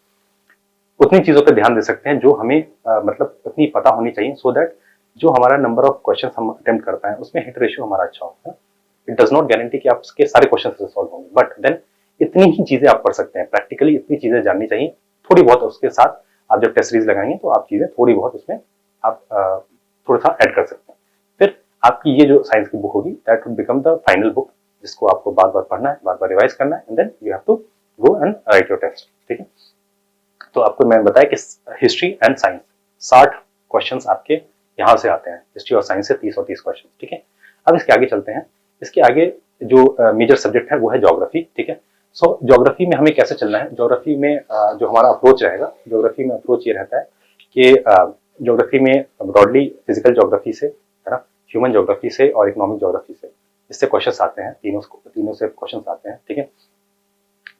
उतनी चीजों पर ध्यान दे सकते हैं जो हमें मतलब उतनी पता होनी चाहिए, सो दैट जो हमारा नंबर ऑफ क्वेश्चन हम अटेम्प्ट करते हैं उसमें हिट रेशियो हमारा अच्छा होगा। इट डज नॉट गारंटी कि आपके सारे क्वेश्चन सॉल्व होंगे, बट देन इतनी ही चीजें आप पढ़ सकते हैं, प्रैक्टिकली इतनी चीजें जाननी चाहिए थोड़ी बहुत। उसके साथ आप जब टेस्ट सीरीज लगाएंगे तो आप चीजें थोड़ी बहुत उसमें आप थोड़ा सा ऐड कर सकते हैं। फिर आपकी ये जो साइंस की बुक होगी that will become the final book, जिसको आपको बार बार पढ़ना है, बार बार रिवाइज करना है, and then you have to go and write your test. ठीक है, तो आपको मैं बताया कि हिस्ट्री एंड साइंस 60 क्वेश्चंस आपके यहाँ से आते हैं, हिस्ट्री और साइंस से 30 और 30 क्वेश्चन। ठीक है, अब इसके आगे चलते हैं। इसके आगे जो मेजर सब्जेक्ट है वो है ज्योग्राफी। ठीक है, सो ज्योग्राफी में हमें कैसे चलना है, ज्योग्राफी में जो हमारा अप्रोच रहेगा, ज्योग्राफी में अप्रोच ये रहता है कि ज्योग्राफी में ब्रॉडली फिजिकल ज्योग्राफी से है ना, ह्यूमन ज्योग्राफी से और इकोनॉमिक ज्योग्राफी से, इससे क्वेश्चन आते हैं, तीनों से क्वेश्चन आते हैं। ठीक है,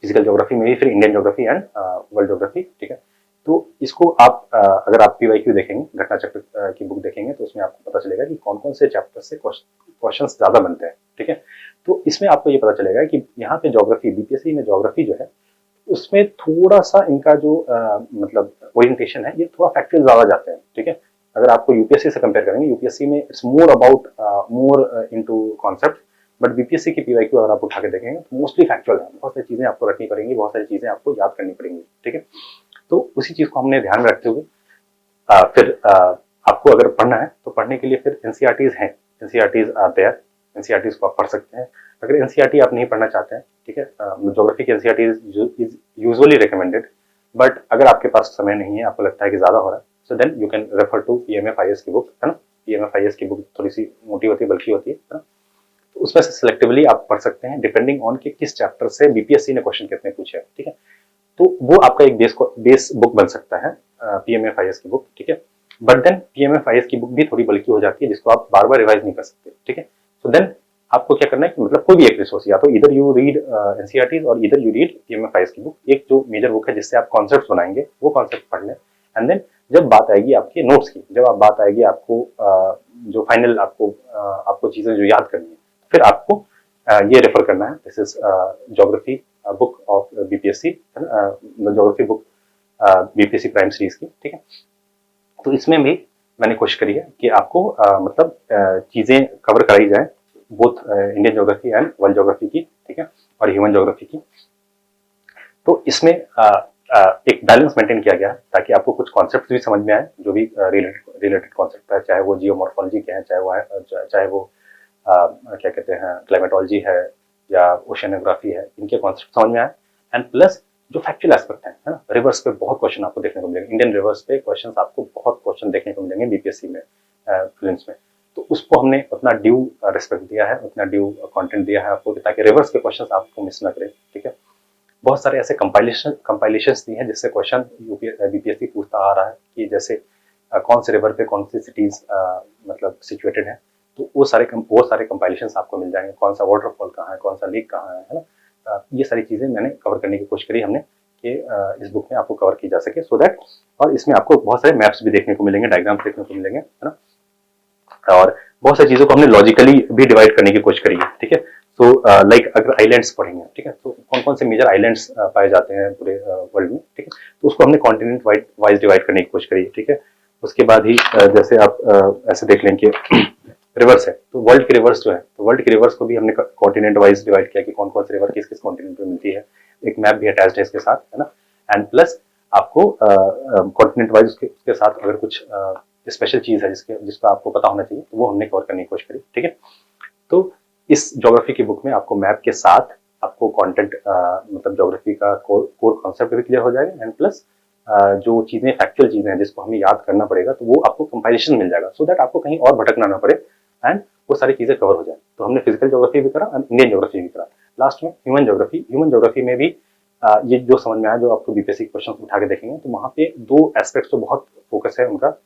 फिजिकल ज्योग्राफी में भी फिर Indian geography and world geography. ठीक है, तो इसको आप अगर आप पीवाईक्यू देखेंगे, घटना चक्र की बुक देखेंगे, तो उसमें आपको पता चलेगा कि कौन कौन से चैप्टर से क्वेश्चन ज्यादा बनते हैं। ठीक है, तो इसमें आपको ये पता चलेगा कि यहाँ पे ज्योग्राफी, बीपीएससी में ज्योग्राफी जो है उसमें थोड़ा सा इनका जो मतलब ओरिएंटेशन है ये थोड़ा फैक्चुअल ज्यादा जाते हैं। ठीक है, अगर आपको यूपीएससी से कंपेयर करेंगे, यूपीएससी में it's more about more into concept, but BPSC की पीवाईक्यू अगर आप उठा के देखेंगे तो मोस्टली फैक्चुअल है, बहुत सारी चीजें आपको रखनी पड़ेंगी, बहुत सारी चीजें आपको याद करनी पड़ेंगी। ठीक है, तो उसी चीज को हमने ध्यान में रखते हुए फिर आपको अगर पढ़ना है तो पढ़ने के लिए फिर एनसीईआरटीज हैं, एनसीईआरटीज आर देयर, एनसीईआरटीज को आप पढ़ सकते हैं। अगर एनसीईआरटी आप नहीं पढ़ना चाहते हैं, ठीक है, ज्योग्राफी की NCERTs is usually recommended, but अगर आपके पास समय नहीं है, आपको लगता है कि ज्यादा हो रहा है, so then you can refer to PMFIAS की बुक, है ना। पीएमएफआईएस की बुक थोड़ी सी मोटी होती है, बल्कि होती है ना, तो उसमें से सिलेक्टिवली आप पढ़ सकते हैं डिपेंडिंग ऑन कि किस चैप्टर से बीपीएससी ने क्वेश्चन कितने पूछे हैं। ठीक है, तो वो आपका एक बेस बुक बन सकता है पीएमएफआईएस की बुक। ठीक है, बट देन पीएमएफआईएस की बुक भी थोड़ी बल्कि हो जाती है, जिसको आप बार बार रिवाइज नहीं कर सकते। ठीक है, सो देन आपको क्या करना है कि मतलब कोई भी एक रिसोर्स, या तो इधर यू रीड एनसीईआरटीज और इधर यू रीड पीएमएफआईएस की बुक, एक जो मेजर बुक है जिससे आप कॉन्सेप्ट बनाएंगे वो कॉन्सेप्ट पढ़ लें, एंड देन जब बात आएगी आपके नोट्स की, जब आप बात आएगी आपको जो फाइनल आपको चीजें जो याद करनी है, फिर आपको ये रेफर करना है, this is geography book of BPSC, geography book BPSC prime series की। ठीक है, तो इसमें भी मैंने कोशिश करी है कि आपको मतलब चीजें कवर कराई जाए, both Indian geography and world geography की। ठीक है, और ह्यूमन ज्योग्राफी की। तो इसमें एक बैलेंस मेंटेन किया गया ताकि आपको कुछ कॉन्सेप्ट भी समझ में आए, जो भी रिलेटेड कॉन्सेप्ट है, चाहे वो जियोमॉर्फोलॉजी के हैं, चाहे वो क्या कहते हैं क्लाइमेटोलॉजी है या ओशियनोग्राफी है, इनके कॉन्सेप्ट समझ में आए, एंड प्लस जो फैक्चुअल एस्पेक्ट है ना, रिवर्स पे बहुत क्वेश्चन आपको देखने को मिलेंगे, इंडियन रिवर्स पे क्वेश्चन आपको बहुत क्वेश्चन देखने को मिलेंगे बीपीएससी में फिल्म्स में, तो उसको हमने उतना ड्यू रिस्पेक्ट दिया है, उतना ड्यू कंटेंट दिया है आपको, ताकि रिवर्स के क्वेश्चन आपको मिस ना करें। ठीक है, बहुत सारे ऐसे कंपाइलेशंस दी हैं जिससे क्वेश्चन बीपीएससी पूछता आ रहा है कि जैसे कौन से रिवर पे कौन सी सिटीज मतलब सिचुएटेड है, तो वो सारे कंपाइलेशंस आपको मिल जाएंगे, कौन सा वाटरफॉल कहाँ है, कौन सा लेक कहाँ है ना, ये सारी चीजें मैंने कवर करने की कोशिश करी हमने कि इस बुक में आपको कवर की जा सके, सो दैट, और इसमें आपको बहुत सारे मैप्स भी देखने को मिलेंगे, डायग्राम्स देखने को मिलेंगे, है ना, और बहुत सारी चीजों को हमने लॉजिकली भी डिवाइड करने की कोशिश करी है। ठीक है, सो लाइक अगर आइलैंड्स पढ़ेंगे, ठीक है, तो कौन कौन से मेजर आइलैंड्स पाए जाते हैं पूरे वर्ल्ड में, ठीक है, तो उसको हमने कॉन्टिनेंट वाइज डिवाइड करने की कोशिश करी है। ठीक है, उसके बाद ही जैसे आप ऐसे देख लें कि रिवर्स है, तो वर्ल्ड के रिवर्स जो है, तो वर्ल्ड के रिवर्स को भी हमने कॉन्टिनेंट वाइज डिवाइड किया कि कौन कौन से रिवर किस किस कॉन्टिनेंट पे मिलती है, एक मैप भी अटैच्ड है इसके साथ, है ना, एंड प्लस आपको कॉन्टिनेंट वाइज उसके साथ अगर कुछ स्पेशल चीज है जिसका आपको पता होना चाहिए, तो वो हमने कवर करने की कोशिश करी। ठीक है, तो इस ज्योग्राफी की बुक में आपको मैप के साथ आपको कंटेंट मतलब ज्योग्राफी का कोर कॉन्सेप्ट भी क्लियर हो जाएगा, एंड प्लस जो चीजें फैक्चुअल चीजें हैं जिसको हमें याद करना पड़ेगा, तो वो आपको कंपाइलेशन मिल जाएगा, सो दैट आपको कहीं और भटकना ना पड़े एंड वो सारी चीजें कवर हो जाए। तो हमने फिजिकल ज्योग्राफी भी करा, इंडियन ज्योग्राफी भी करा, लास्ट में ह्यूमन ज्योग्राफी में भी ये जो समझ में आया, जो आपको बीपीएससी क्वेश्चन उठा के देखेंगे तो वहाँ पे दो एस्पेक्ट्स तो बहुत फोकस है उनका,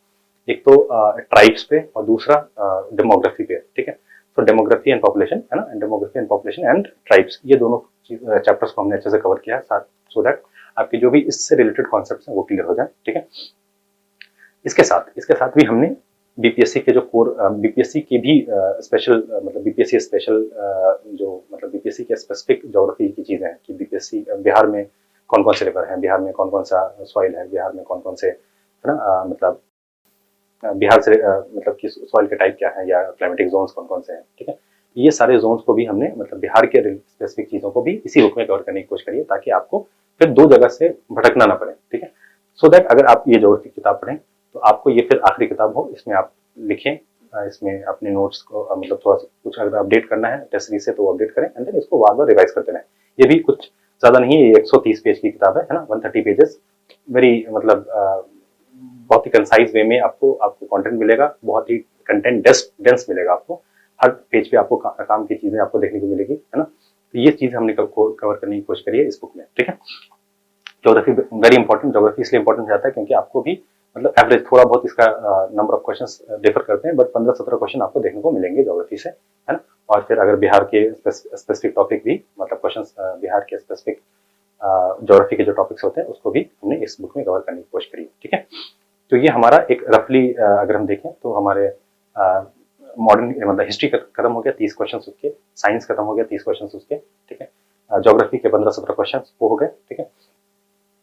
एक तो ट्राइब्स पे और दूसरा डेमोग्राफी पे, ठीक है। तो डेमोग्राफी एंड पॉपुलेशन है ना, demography and population and tribes, ये दोनों चैप्टर्स को हमने अच्छे से कवर किया है, सो दैट आपके जो भी इससे रिलेटेड कॉन्सेप्ट्स हैं वो क्लियर हो जाए, ठीक है। इसके साथ भी हमने बीपीएससी के जो कोर बीपीएससी के भी स्पेशल मतलब बीपीएससी स्पेशल जो मतलब बीपीएससी के स्पेसिफिक ज्योग्राफी की चीजें हैं कि बीपीएससी बिहार में कौन कौन से रिवर हैं, बिहार में कौन कौन सा सॉइल है, बिहार में कौन कौन से है ना मतलब बिहार से मतलब कि सॉइल के टाइप क्या है या क्लाइमेटिक जोन्स कौन कौन से हैं, ठीक है। ये सारे जोन्स को भी हमने मतलब बिहार के स्पेसिफिक चीजों को भी इसी बुक में कवर करने की कोशिश करिए, ताकि आपको फिर दो जगह से भटकना ना पड़े, ठीक है। सो दैट अगर आप ये ज्योग्राफी किताब पढ़ें तो आपको ये फिर आखिरी किताब हो, इसमें आप लिखें, इसमें अपने नोट्स को मतलब थोड़ा सा कुछ अगर अपडेट करना है टेस्ट सीरीज से तो अपडेट करें, एंड देन इसको बार बार रिवाइज करते रहें। ये भी कुछ ज्यादा नहीं है, ये 130 पेज की किताब है ना, 130 पेजेस, वेरी मतलब बहुत ही कंसाइज वे में आपको कंटेंट मिलेगा, बहुत ही कंटेंट डेंस मिलेगा आपको, हर पेज पे आपको काम की चीजें आपको देखने को मिलेगी, है ना। तो ये चीज हमने कवर करने की कोशिश करी है इस बुक में, ठीक है। ज्योग्राफी वेरी इंपॉर्टेंट, ज्योग्राफी इसलिए इंपॉर्टेंट हो जाता है क्योंकि आपको भी मतलब एवरेज थोड़ा बहुत इसका नंबर ऑफ क्वेश्चंस डिफर करते हैं, बट 15-17 क्वेश्चन आपको देखने को मिलेंगे ज्योग्राफी से, है ना। और फिर अगर बिहार के स्पेसिफिक टॉपिक भी मतलब क्वेश्चंस बिहार के स्पेसिफिक ज्योग्राफी के जो टॉपिक्स होते हैं उसको भी हमने इस बुक में कवर करने की कोशिश करी, ठीक है। तो ये हमारा एक रफली अगर हम देखें तो हमारे मॉडर्न मतलब हिस्ट्री खत्म हो गया 30 क्वेश्चन उसके, साइंस खत्म हो गया 30 क्वेश्चन उसके, ठीक है। ज्योग्राफी के 15-17 क्वेश्चन वो हो गए, ठीक है।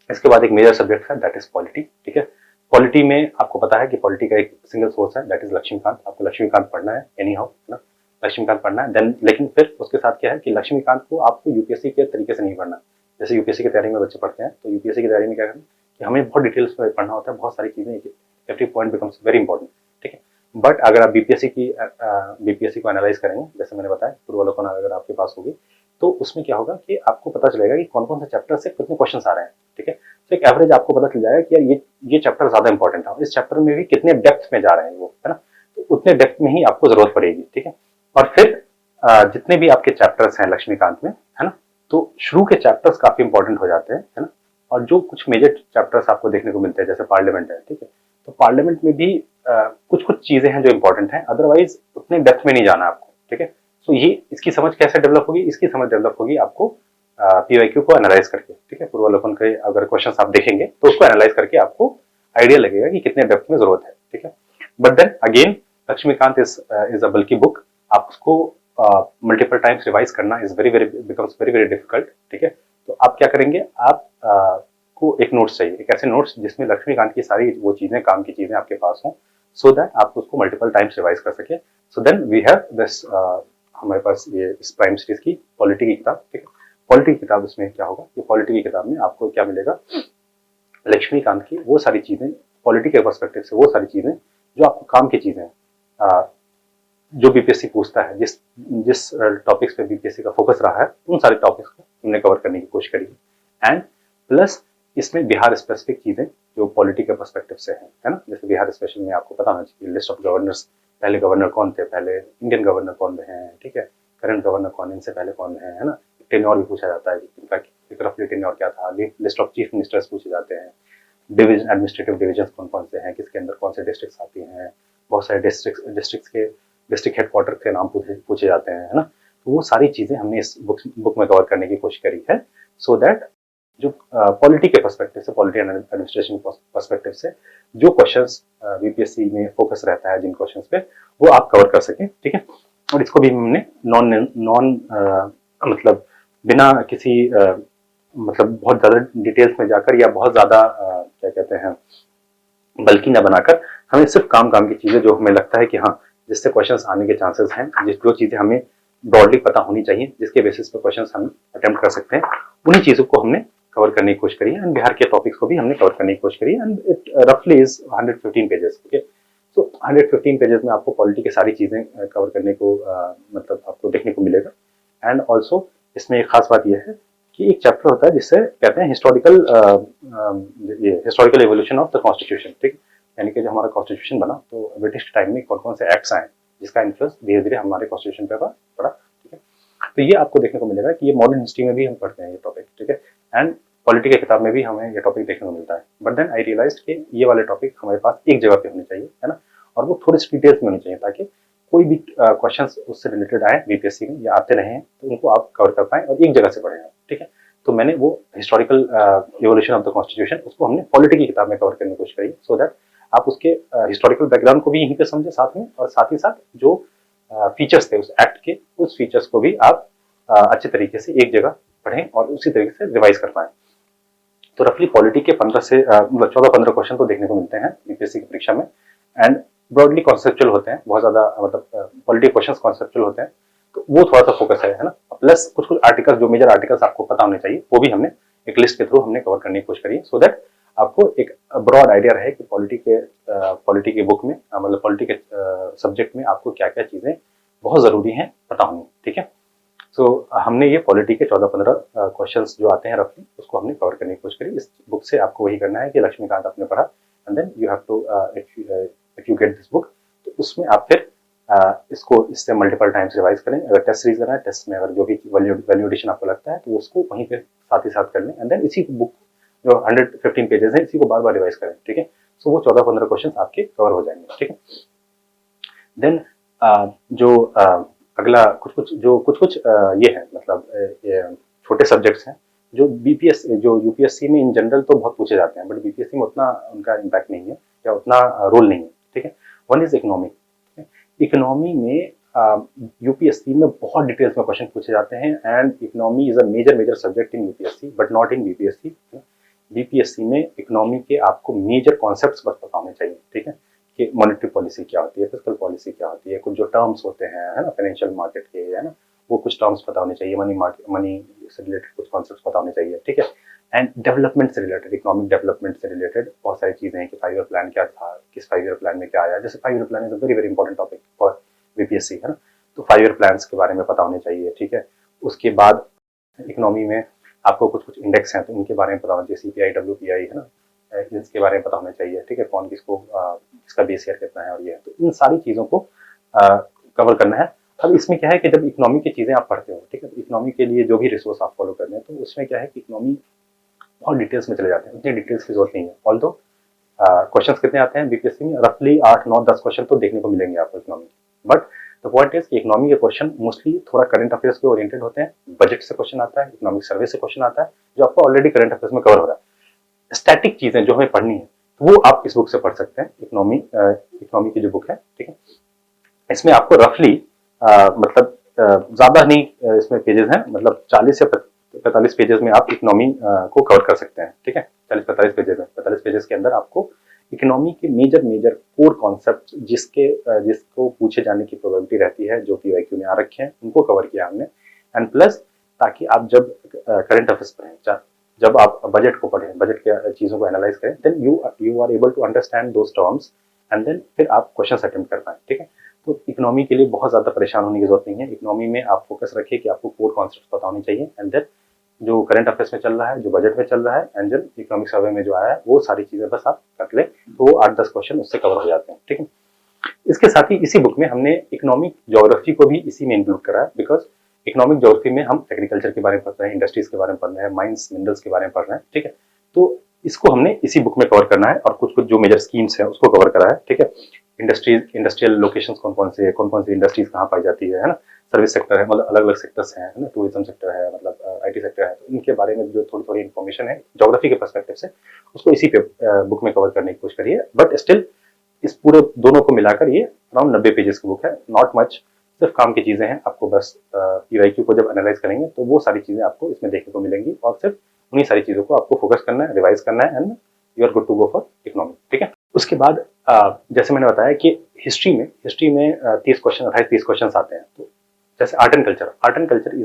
इसके बाद एक मेजर सब्जेक्ट है दैट इज पॉलिटी, ठीक है। पॉलिटी में आपको पता है कि पॉलिटी का एक सिंगल सोर्स है दैट इज लक्ष्मीकांत, आपको लक्ष्मीकांत पढ़ना है एनी हाउ, है ना, लक्ष्मीकांत पढ़ना है। देन लेकिन फिर उसके साथ क्या है कि लक्ष्मीकांत को आपको यूपीएससी के तरीके से नहीं पढ़ना, जैसे यूपीएससी की तैयारी में बच्चे पढ़ते हैं, तो यूपीएससी की तैयारी में क्या करना कि हमें बहुत डिटेल्स में पढ़ना होता है, बहुत सारी चीजें, every point becomes very important, ठीक है। बट अगर आप बीपीएससी को एनालाइज करेंगे, जैसे मैंने बताया पूर्वावलोकन अगर आपके पास होगी तो उसमें क्या होगा कि आपको पता चलेगा कि कौन कौन से चैप्टर से कितने क्वेश्चन आ रहे हैं, ठीक है। तो एक एवरेज आपको पता चल जाएगा कि यार ये चैप्टर ज्यादा इंपॉर्टेंट है, इस चैप्टर में भी कितने डेप्थ में जा रहे हैं वो, है ना, तो उतने डेप्थ में ही आपको जरूरत पड़ेगी, ठीक है। और फिर जितने भी आपके चैप्टर्स हैं लक्ष्मीकांत में, है ना, तो शुरू के चैप्टर्स काफी इंपॉर्टेंट हो जाते हैं, है ना। और जो कुछ मेजर चैप्टर्स आपको देखने को मिलते हैं जैसे पार्लियामेंट है, ठीक है, तो पार्लियामेंट में भी कुछ चीजें हैं जो इंपॉर्टेंट हैं, अदरवाइज उतने डेप्थ में नहीं जाना आपको, ठीक है। तो ये इसकी समझ कैसे डेवलप होगी, इसकी समझ डेवलप होगी आपको पीवाईक्यू को एनालाइज करके, ठीक है। पूर्वावलोकन के अगर क्वेश्चंस आप देखेंगे तो उसको एनालाइज करके आपको आइडिया लगेगा कि कितने डेप्थ में जरूरत है, ठीक है। But then again Laxmikanth is a bulky book, आप उसको मल्टीपल टाइम्स रिवाइज करना बिकम्स वेरी वेरी डिफिकल्ट, ठीक है। तो आप क्या करेंगे, आप को एक नोट्स चाहिए, एक ऐसे नोट्स जिसमें लक्ष्मीकांत की सारी वो चीजें, काम की चीजें आपके पास हों, सो दैट आप उसको मल्टीपल टाइम्स रिवाइज कर सके। So then we have this, हमारे पास ये इस प्राइम सीरीज की पॉलिटी की किताब, ठीक है। पॉलिटी की किताब इसमें क्या होगा, ये पॉलिटी की किताब में आपको क्या मिलेगा, लक्ष्मीकांत की वो सारी चीजें, पॉलिटी के पर्सपेक्टिव से वो सारी चीजें जो आपको काम की चीजें जो बीपीएससी पूछता है, जिस टॉपिक्स पे बीपीएससी का फोकस रहा है, उन सारे टॉपिक्स को हमने कवर करने की कोशिश करी है। एंड प्लस इसमें बिहार स्पेसिफिक चीजें जो पॉलिटी के पर्सपेक्टिव से है ना, जैसे बिहार स्पेशल में आपको पता होना चाहिए लिस्ट ऑफ गवर्नर्स, पहले गवर्नर कौन थे, पहले इंडियन गवर्नर कौन रहे हैं, ठीक है, करंट गवर्नर कौन, इनसे पहले कौन है ना। टेन्योर भी पूछा जाता है, इनका रफली टेन्योर क्या था, लिस्ट ऑफ चीफ मिनिस्टर्स पूछे जाते हैं, डिवीजन एडमिनिस्ट्रेटिव डिविजन कौन कौन से हैं, किसके अंदर कौन से डिस्ट्रिक्ट्स आती हैं, बहुत सारे डिस्ट्रिक्ट्स के डिस्ट्रिक्ट हेडक्वार्टर के नाम पूछे जाते हैं, है ना। तो वो सारी चीजें हमने इस बुक में कवर करने की कोशिश करी है, सो दैट जो पॉलिटी के पर्सपेक्टिव से, पॉलिटी एंड एडमिनिस्ट्रेशन पर्सपेक्टिव से जो क्वेश्चंस बीपीएससी में फोकस रहता है, जिन क्वेश्चंस पे, वो आप कवर कर सकें, ठीक है। और इसको भी हमने नॉन मतलब बिना किसी मतलब बहुत ज्यादा डिटेल्स में जाकर या बहुत ज्यादा क्या कहते हैं बल्कि ना बनाकर, हमें सिर्फ काम की चीजें जो हमें लगता है कि हाँ जिससे क्वेश्चंस आने के चांसेस हैं, जो चीजें हमें ब्रॉडली पता होनी चाहिए, जिसके बेसिस पर क्वेश्चंस हम अटेम्प्ट कर सकते हैं, उन्हीं चीजों को हमने कवर करने की कोशिश करी है। एंड बिहार के टॉपिक्स को भी हमने कवर करने की कोशिश करी है। एंड इट रफली इज 115 पेजेस, ओके। तो 115 पेजेस में आपको पॉलिटी की सारी चीजें कवर करने को मतलब आपको देखने को मिलेगा। एंड ऑल्सो इसमें एक खास बात यह है कि एक चैप्टर होता है जिससे कहते हैं historical evolution of the constitution, ठीक, यानी कि जो हमारा कॉन्स्टिट्यूशन बना तो ब्रिटिश टाइम में कौन कौन से एक्ट्स आए जिसका इन्फ्लुएंस धीरे धीरे हमारे कॉन्स्टिट्यूशन पे पड़ा, ठीक है। तो ये आपको देखने को मिलेगा कि ये मॉडर्न हिस्ट्री में भी हम पढ़ते हैं ये टॉपिक, ठीक है। एंड पॉलिटी की किताब में भी हमें ये टॉपिक देखने को मिलता है, बट देन आई रियलाइज कि ये वाले टॉपिक हमारे पास एक जगह पे होने चाहिए, है ना, और वो थोड़े से डिटेल्स में होने चाहिए ताकि कोई भी क्वेश्चंस उससे रिलेटेड आए बीपीएससी में या आते रहे तो उनको आप कवर कर पाएं और एक जगह से पढ़ें, ठीक है। तो मैंने वो historical evolution of the constitution उसको हमने पॉलिटी की किताब में कवर करने की कोशिश करी, सो दैट आप उसके हिस्टोरिकल बैकग्राउंड को भी यहीं पे समझे साथ में, और साथ ही साथ जो फीचर्स थे उस एक्ट के, उस फीचर्स को भी आप अच्छे तरीके से एक जगह पढ़ें और उसी तरीके से रिवाइज कर पाएं। तो रफली पॉलिटी के 15 से 14-15 क्वेश्चन तो देखने को मिलते हैं बीपीएससी की परीक्षा में, एंड ब्रॉडली कॉन्सेप्चुअल होते हैं, बहुत ज्यादा मतलब पॉलिटी क्वेश्चंस कॉन्सेप्चुअल होते हैं, तो वो थोड़ा सा फोकस है ना। प्लस कुछ कुछ आर्टिकल्स, जो मेजर आर्टिकल्स आपको पता होने चाहिए, वो भी हमने एक लिस्ट के थ्रू हमने कवर करने की कोशिश करी, सो दैट आपको एक ब्रॉड आइडिया रहे कि पॉलिटी के बुक में मतलब पॉलिटी के सब्जेक्ट में आपको क्या क्या चीजें बहुत जरूरी हैं पता होनी, ठीक है। सो हमने ये पॉलिटी के 14-15 क्वेश्चंस जो आते हैं रफली, उसको हमने कवर करने की कोशिश करी। इस बुक से आपको वही करना है कि लक्ष्मीकांत आपने पढ़ा, and then you have to if you get this book, तो उसमें आप फिर इससे मल्टीपल टाइम्स रिवाइज करें। अगर टेस्ट सीरीज करना है, टेस्ट में अगर जो भी वैल्यू एडिशन आपको लगता है तो उसको वहीं पे साथ ही साथ कर लें, एंड देन इसी बुक जो 115 पेजेस है इसी को बार बार रिवाइज करें, ठीक है। सो वो 14-15 क्वेश्चन आपके कवर हो जाएंगे, ठीक है। देन जो अगला कुछ कुछ ये है, मतलब ये छोटे सब्जेक्ट्स हैं जो जो यूपीएससी में इन जनरल तो बहुत पूछे जाते हैं, बट बीपीएससी में उतना उनका इम्पैक्ट नहीं है या उतना रोल नहीं है, ठीक है। One is economy. इकोनॉमी में यूपीएससी में बहुत डिटेल्स में क्वेश्चन पूछे जाते हैं, and economy is a major subject in UPSC, but not in BPSC. BPSC में इकोनॉमी के आपको मेजर कॉन्सेप्ट्स बस पता होने चाहिए, ठीक है, कि मॉनेटरी पॉलिसी क्या होती है, फिस्कल पॉलिसी क्या होती है, कुछ जो टर्म्स होते हैं, है ना, फाइनेंशियल मार्केट के, है ना, वो कुछ टर्म्स पता होने चाहिए, मनी से रिलेटेड कुछ कॉन्सेप्ट्स पता होने चाहिए, ठीक है। एंड डेवलपमेंट से रिलेटेड, इकोनॉमिक डेवलपमेंट से रिलेटेड बहुत सारी चीजें हैं कि 5 ईयर प्लान क्या था, किस 5 ईयर प्लान में क्या आया। जैसे 5 year plan is a very important topic for BPSC, है ना, तो 5 ईयर प्लान के बारे में पता होने चाहिए, ठीक है। उसके बाद इकोनॉमी में आपको कुछ कुछ इंडेक्स हैं तो उनके बारे में पता होना चाहिए, सीपीआई, डब्ल्यूपीआई, है ना, इसके बारे में पता होना चाहिए, ठीक है, कौन किसको इसका बेस ईयर कितना है और ये है, तो इन सारी चीज़ों को कवर करना है। अब इसमें क्या है कि जब इकोनॉमी की चीज़ें आप पढ़ते हो, ठीक है, तो इकोनॉमी के लिए जो भी रिसोर्स आप फॉलो करते हैं, तो उसमें क्या है कि इकोनॉमी बहुत डिटेल्स में चले जाते हैं, उतनी डिटेल्स की जरूरत नहीं है। ऑल्दो क्वेश्चंस कितने आते हैं बीपीएससी में, रफली 8, 9, 10 क्वेश्चन तो देखने को मिलेंगे आपको economy, but the point is कि इकोनॉमी के क्वेश्चन मोस्टली थोड़ा करंट अफेयर्स के ओरिएंटेड होते हैं, बजट से क्वेश्चन आता है, इकोनॉमिक सर्वे से क्वेश्चन आता है, जो आपको ऑलरेडी करंट अफेयर्स में कवर हो रहा है। स्टैटिक चीजें जो हमें पढ़नी है तो वो आप इस बुक से पढ़ सकते हैं, इकोनॉमी की जो बुक है, ठीक है। इसमें आपको रफली मतलब ज्यादा नहीं इसमें पेजेस हैं, मतलब 40 से 45 पेजेस में आप इकोनॉमी को कवर कर सकते हैं, ठीक है। 40-45 पेजेस में, 45 पेजेस के अंदर आपको इकोनॉमी के मेजर कोर कॉन्सेप्ट जिसको पूछे जाने की प्रोबेबिलिटी रहती है, जो पीवाईक्यू में आ रखे हैं, उनको कवर किया हमने। एंड प्लस ताकि आप जब करंट अफेयर्स पढ़ें, जब आप बजट को पढ़ें, बजट के चीजों को एनालाइज करें, then you are able to understand those terms, and then फिर आप क्वेश्चन अटेम्प्ट कर पाएं, ठीक है। तो इकोनॉमी के लिए बहुत ज्यादा परेशान होने की जरूरत नहीं है। इकोनॉमी में आप फोकस रखिए कि आपको कोर कॉन्सेप्ट पता होने चाहिए, एंड देन जो करंट अफेयर्स में चल रहा है, जो बजट में चल रहा है, एंड जो इकोनॉमिक सर्वे में जो आया है, वो सारी चीजें बस आप कर ले, तो वो 8-10 क्वेश्चन उससे कवर हो जाते हैं, ठीक है। इसके साथ ही इसी बुक में हमने इकोनॉमिक ज्योग्राफी को भी इसी में इंक्लूड करा है, बिकॉज इकोनॉमिक ज्योग्राफी में हम एग्रीकल्चर के बारे में पढ़ रहे हैं, इंडस्ट्रीज के बारे में पढ़ रहे हैं, माइंस मिनरल्स के बारे में पढ़ रहे हैं, ठीक है। तो इसको हमने इसी बुक में कवर करना है, और कुछ कुछ जो मेजर स्कीम्स है उसको कवर करा है, ठीक है। इंडस्ट्रियल लोकेशंस कौन कौन सी इंडस्ट्रीज कहाँ पाई जाती है ना, सर्विस सेक्टर है, मतलब अलग अलग सेक्टर्स हैं, है ना, टूरिज्म सेक्टर है, मतलब आईटी सेक्टर है, तो इनके बारे में जो थोड़ी इन्फॉर्मेशन है ज्योग्राफी के पर्सपेक्टिव से, उसको इसी पे बुक में कवर करने की कोशिश करिए। बट स्टिल इस पूरे दोनों को मिलाकर ये अराउंड 90 पेजेस की बुक है, नॉट मच, सिर्फ काम की चीजें हैं। आपको बस पीवाईक्यू को जब एनालाइज करेंगे तो वो सारी चीजें आपको इसमें देखने को मिलेंगी, और सिर्फ उन्हीं सारी चीजों को आपको फोकस करना है, रिवाइज करना है, and you are good to go for economy, ठीक है। उसके बाद जैसे मैंने बताया कि हिस्ट्री में 30 क्वेश्चन, 28-30 क्वेश्चन आते हैं। तो जैसे art and culture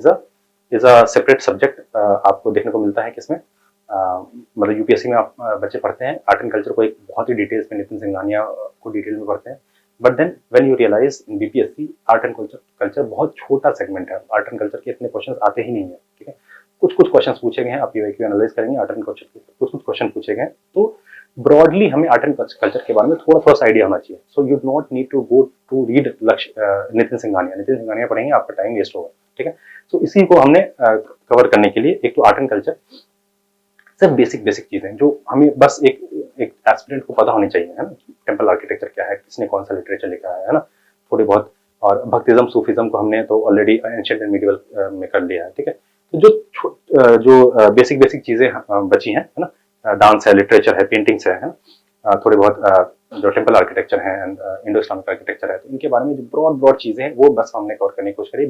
is a separate subject आपको देखने को मिलता है, किसमें मतलब यूपीएससी में आप बच्चे पढ़ते हैं आर्ट एंड कल्चर को एक बहुत ही डिटेल्स में, नितिन सिंघानिया को डिटेल में पढ़ते हैं, but then when you realise in BPSC art and culture बहुत छोटा सेगमेंट है, आर्ट एंड कल्चर के इतने क्वेश्चन आते ही नहीं है, ठीक है। कुछ क्वेश्चन पूछे गए हैं, आप पीवाईक्यू एनालाइज करेंगे, आर्ट एंड कल्चर के कुछ क्वेश्चन पूछे गए, तो ब्रॉडली हमें आर्ट एंड कल्चर के बारे में थोड़ा सा आइडिया होना चाहिए। So you not need to go to read Nitin Singhania पढ़ेंगे, आपका टाइम वेस्ट होगा, ठीक है। सो इसी को हमने कवर करने के लिए एक तो आर्ट एंड कल्चर, सब बेसिक बेसिक चीजें जो हमें बस एक एक एस्पिरेंट को पता होनी चाहिए, है ना। टेम्पल आर्किटेक्चर क्या है, किसने कौन सा लिटरेचर लिखा है ना, थोड़ी बहुत। और भक्तिज्म सूफिज्म को हमने तो ऑलरेडी एंशिएंट एंड मिडिवल में कर लिया है, ठीक है। तो जो बेसिक बेसिक चीजें बची हैं, है ना, डांस है, लिटरेचर है, पेंटिंग्स है ना, थोड़ी बहुत जो टेम्पल आर्किटेक्चर है एंड इंडो इस्लामिक आर्किटेक्चर है, तो इनके बारे में जो ब्रॉड ब्रॉड चीजें हैं वो बस हमने कवर करने की कोशिश करी।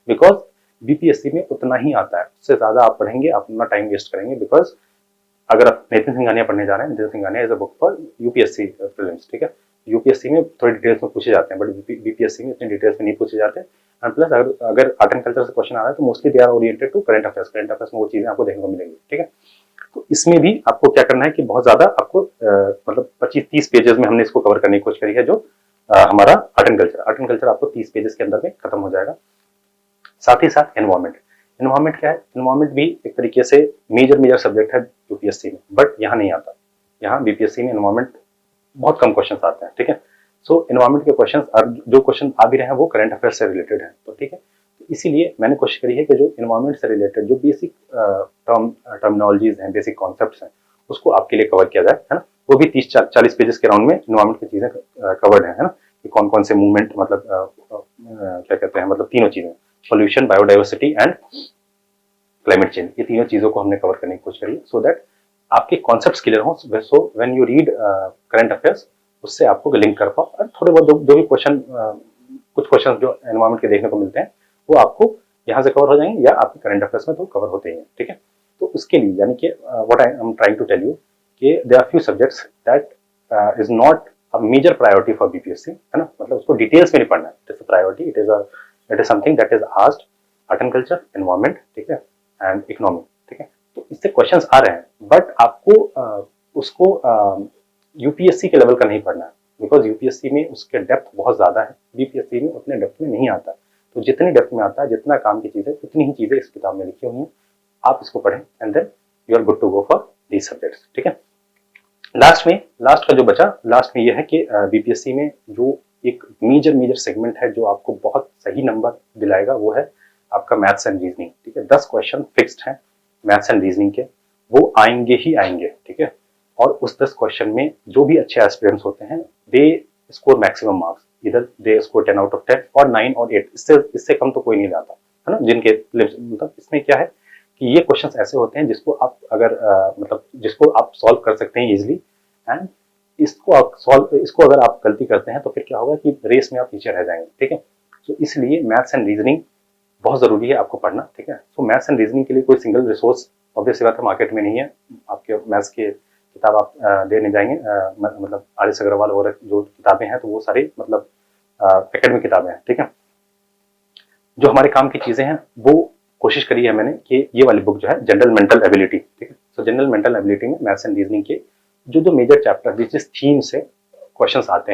बिकॉज बीपीएससी में उतना ही आता है, उससे ज्यादा आप पढ़ेंगे आप अपना टाइम वेस्ट करेंगे। बिकॉज अगर आप नितिन सिंघानिया पढ़ने जा रहे हैं, Nitin Singhania is a book for UPSC prelims, ठीक है। यूपीएससी में थोड़ी डिटेल्स में पूछे जाते हैं, बट बीपीएससी में इतनी डिटेल्स में नहीं पूछे जाते। एंड प्लस अगर आर्ट एंड कल्चर से क्वेश्चन आ रहा है तो mostly they are oriented to current affairs में वो चीजें आपको देखने को मिलेंगी, ठीक है। तो इसमें भी आपको क्या करना है कि बहुत ज्यादा आपको मतलब 25-30 पेजेस में हमने इसको कवर करने की कोशिश करी है। जो हमारा आर्ट एंड कल्चर आपको 30 पेजेस के अंदर में खत्म हो जाएगा। साथ ही साथ एनवायरमेंट क्या है, एनवायरमेंट भी एक तरीके से मेजर सब्जेक्ट है यूपीएससी में, बट यहाँ नहीं आता। यहाँ बीपीएससी में एनवायरमेंट बहुत कम क्वेश्चन आते हैं, ठीक है। सो एनवायरमेंट के क्वेश्चन, जो क्वेश्चन आ भी रहे हैं वो करंट अफेयर से रिलेटेड है, तो ठीक है। इसीलिए मैंने कोशिश करी है कि जो एनवायरमेंट से रिलेटेड जो बेसिक टर्मिनोलॉजीज हैं, बेसिक कॉन्सेप्ट्स हैं, उसको आपके लिए कवर किया जाए, है ना। वो भी 30-40 पेजेस के राउंड में एनवायरमेंट की चीजें कवर्ड है ना, कि कौन कौन से मूवमेंट, मतलब क्या कहते हैं, मतलब तीनों चीजें, pollution, biodiversity and climate change, ये तीनों चीजों को हमने कवर करने की कोशिश करी, सो दैट आपके कॉन्सेप्ट्स क्लियर हो। So when you read current affairs, उससे आपको लिंक कर पाओ, और थोड़े बहुत जो भी क्वेश्चन, कुछ क्वेश्चन जो एनवायरमेंट के देखने को मिलते हैं वो आपको यहाँ से कवर हो जाएंगे, या आपके करंट अफेयर्स में तो कवर होते ही हैं, ठीक है। तो उसके लिए यानी कि what I am trying to tell you कि there are few subjects that is not a major priority for BPSC, है ना। मतलब उसको डिटेल्स में नहीं पढ़ना है, it is a priority, it is something that is asked, art and culture, environment, ठीक है, एंड इकोनॉमी, ठीक है। तो इससे क्वेश्चंस आ रहे हैं, बट आपको उसको यूपीएससी के लेवल का नहीं पढ़ना है, बिकॉज यूपीएससी में उसके डेप्थ बहुत ज्यादा है, बीपीएससी में उतने डेप्थ में नहीं आता। तो जितनी डेप्थ में आता है, जितना काम की चीजें, उतनी ही चीजें इस किताब में लिखी हुई हैं, आप इसको पढ़ें and then you are good to go for these subjects, ठीक है। लास्ट का जो बचा, लास्ट में यह है कि बीपीएससी में जो एक मेजर सेगमेंट है जो आपको बहुत सही नंबर दिलाएगा, वो है आपका मैथ्स एंड रीजनिंग, ठीक है। 10 क्वेश्चन फिक्स्ड हैं मैथ्स एंड रीजनिंग के, वो आएंगे ही आएंगे, ठीक है। और उस 10 क्वेश्चन में जो भी अच्छे एस्पिरेंट्स होते हैं, दे स्कोर मैक्सिमम मार्क्स, इधर दे स्कोर 10 आउट ऑफ 10 और 9 और 8, इससे कम तो कोई नहीं लाता, है ना। जिनके मतलब इसमें क्या है कि ये क्वेश्चंस ऐसे होते हैं जिसको आप अगर मतलब जिसको आप सॉल्व कर सकते हैं इजीली, एंड इसको अगर आप गलती करते हैं तो फिर क्या होगा कि रेस में आप पीछे रह जाएंगे, ठीक है। तो इसलिए मैथ्स एंड रीजनिंग बहुत जरूरी है आपको पढ़ना, ठीक है। सो मैथ्स एंड रीजनिंग के लिए कोई सिंगल रिसोर्स ऑब्वियस सी बात है मार्केट में नहीं है। आपके मैथ्स के किताब आप लेने जाएंगे, मतलब आर.एस. अग्रवाल और जो किताबें हैं तो वो सारी मतलब एकेडमिक किताबें हैं, ठीक है। जो हमारे काम की चीजें हैं वो कोशिश करी है मैंने कि ये वाली बुक जो है जनरल मेंटल एबिलिटी, ठीक है। सो जनरल मेंटल एबिलिटी में मैथ्स एंड रीजनिंग के जो मेजर चैप्टर जिस थीम से क्वेश्चंस आते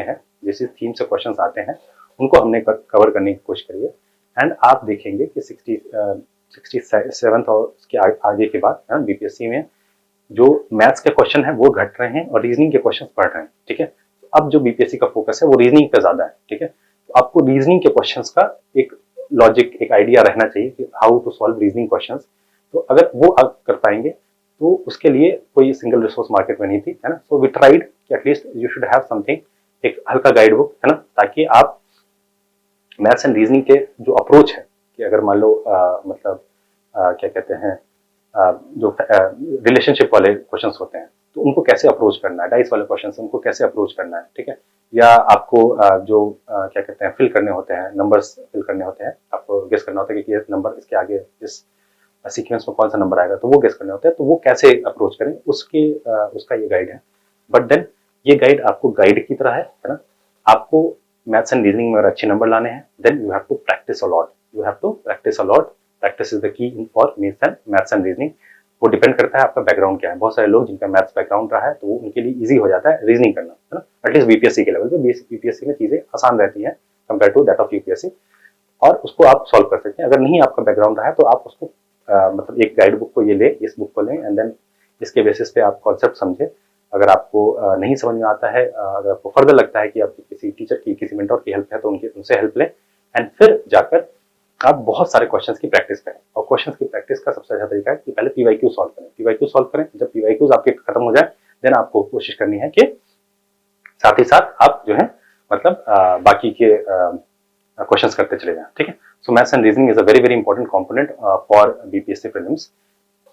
हैं उनको हमने कवर करने की कोशिश करी है। एंड आप देखेंगे कि 67 और उसके आगे के बाद बीपीएससी में जो मैथ्स के क्वेश्चन है वो घट रहे हैं और रीजनिंग के क्वेश्चन बढ़ रहे हैं, ठीक है। तो अब जो बीपीएससी का फोकस है वो रीजनिंग पे ज्यादा है, ठीक है। तो आपको रीजनिंग के क्वेश्चंस का एक लॉजिक, एक आइडिया रहना चाहिए कि how to solve reasoning questions. तो अगर वो आप कर पाएंगे तो उसके लिए कोई सिंगल रिसोर्स मार्केट में नहीं थी, है ना। सो वी ट्राइड कि at least you should have something, एक हल्का गाइड बुक, है ना, ताकि आप मैथ्स एंड रीजनिंग के जो अप्रोच है कि अगर मान लो मतलब क्या कहते हैं जो रिलेशनशिप वाले क्वेश्चंस होते हैं तो उनको कैसे अप्रोच करना है, डाइस वाले क्वेश्चंस उनको कैसे अप्रोच करना है, ठीक है। या आपको जो क्या कहते हैं फिल करने होते हैं, नंबर्स फिल करने होते हैं, आपको गेस करना होता है कि ये नंबर इसके आगे इस सीक्वेंस में कौन सा नंबर आएगा, तो वो गेस करने होते हैं, तो वो कैसे अप्रोच करें उसका ये गाइड है। बट देन ये गाइड आपको गाइड की तरह है ना। आपको मैथ्स एंड रीजनिंग में अगर अच्छे नंबर लाने हैं then you have to practise a lot, practice is the key in for maths and reasoning. वो डिपेंड करता है आपका बैकग्राउंड क्या है। बहुत सारे लोग जिनका मैथ्स बैकग्राउंड रहा है तो वो उनके लिए इजी हो जाता है रीजनिंग करना, है ना। एटलीस्ट बीपीएससी के लेवल पे बीपीएससी में चीजें आसान रहती हैं compare to that of UPSC, और उसको आप सॉल्व कर सकते हैं। अगर नहीं आपका बैकग्राउंड रहा है तो आप उसको मतलब एक गाइड बुक को इस बुक को लें एंड देन इसके बेसिस पे आप कॉन्सेप्ट समझे। अगर आपको नहीं समझ में आता है, अगर आपको फर्दर लगता है कि आपकी किसी टीचर की, किसी मेंटर की हेल्प है तो उनसे हेल्प लें, एंड फिर जाकर आप बहुत सारे क्वेश्चंस की प्रैक्टिस करें। और क्वेश्चंस की प्रैक्टिस का सबसे अच्छा तरीका है कि पहले पीवाईक्यू सॉल्व करें। पीवाईक्यू सॉल्व करें, जब पीवाईक्यूज आपके खत्म हो जाए देन आपको कोशिश करनी है कि साथ ही साथ आप जो है मतलब बाकी के क्वेश्चंस करते चले जाएं। ठीक है, सो maths and reasoning is a very very important component for BPSC prelims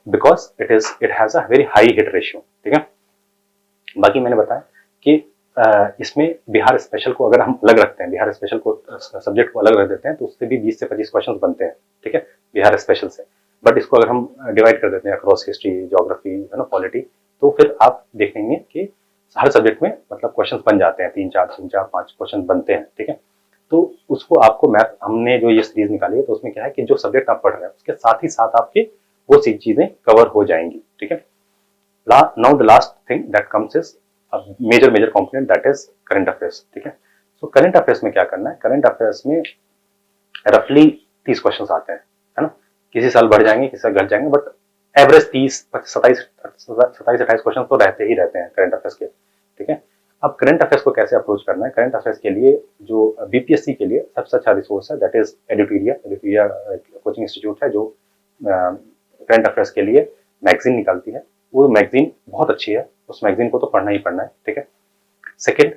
because it has a very high hit ratio. ठीक है, बाकी मैंने बताया कि इसमें बिहार स्पेशल को अगर हम अलग रखते हैं, बिहार स्पेशल को सब्जेक्ट को अलग रख देते हैं तो उससे भी 20 से 25 क्वेश्चंस बनते हैं। ठीक है, बिहार स्पेशल से। बट इसको अगर हम डिवाइड कर देते हैं अक्रॉस हिस्ट्री, ज्योग्राफी, है ना, पॉलिटी, तो फिर आप देखेंगे कि हर सब्जेक्ट में मतलब क्वेश्चंस बन जाते हैं, 3-4, 5 क्वेश्चन बनते हैं। ठीक है, तो उसको आपको मैथ हमने जो ये सीरीज निकाली है तो उसमें क्या है कि जो सब्जेक्ट आप पढ़ रहे हैं उसके साथ ही साथ आपके वो सी चीजें कवर हो जाएंगी। ठीक है, now the last thing that comes is major component that is current affairs. ठीक है, सो करंट अफेयर्स में क्या करना है, करंट अफेयर्स में रफली 30 क्वेश्चन आते हैं, है ना, किसी साल बढ़ जाएंगे किसी साल घट जाएंगे, बट एवरेज 27-28 क्वेश्चन तो रहते ही रहते हैं करंट अफेयर्स के। ठीक है, अब करंट अफेयर्स को कैसे अप्रोच करना है, करंट अफेयर्स के लिए जो बीपीएससी के लिए सबसे अच्छा रिसोर्स है दैट इज एडिटोरिया कोचिंग इंस्टीट्यूट है जो करंट अफेयर्स के लिए मैगजीन निकालती है। वो मैगजीन बहुत अच्छी है, उस मैगजीन को तो पढ़ना ही पढ़ना है। ठीक है, सेकेंड,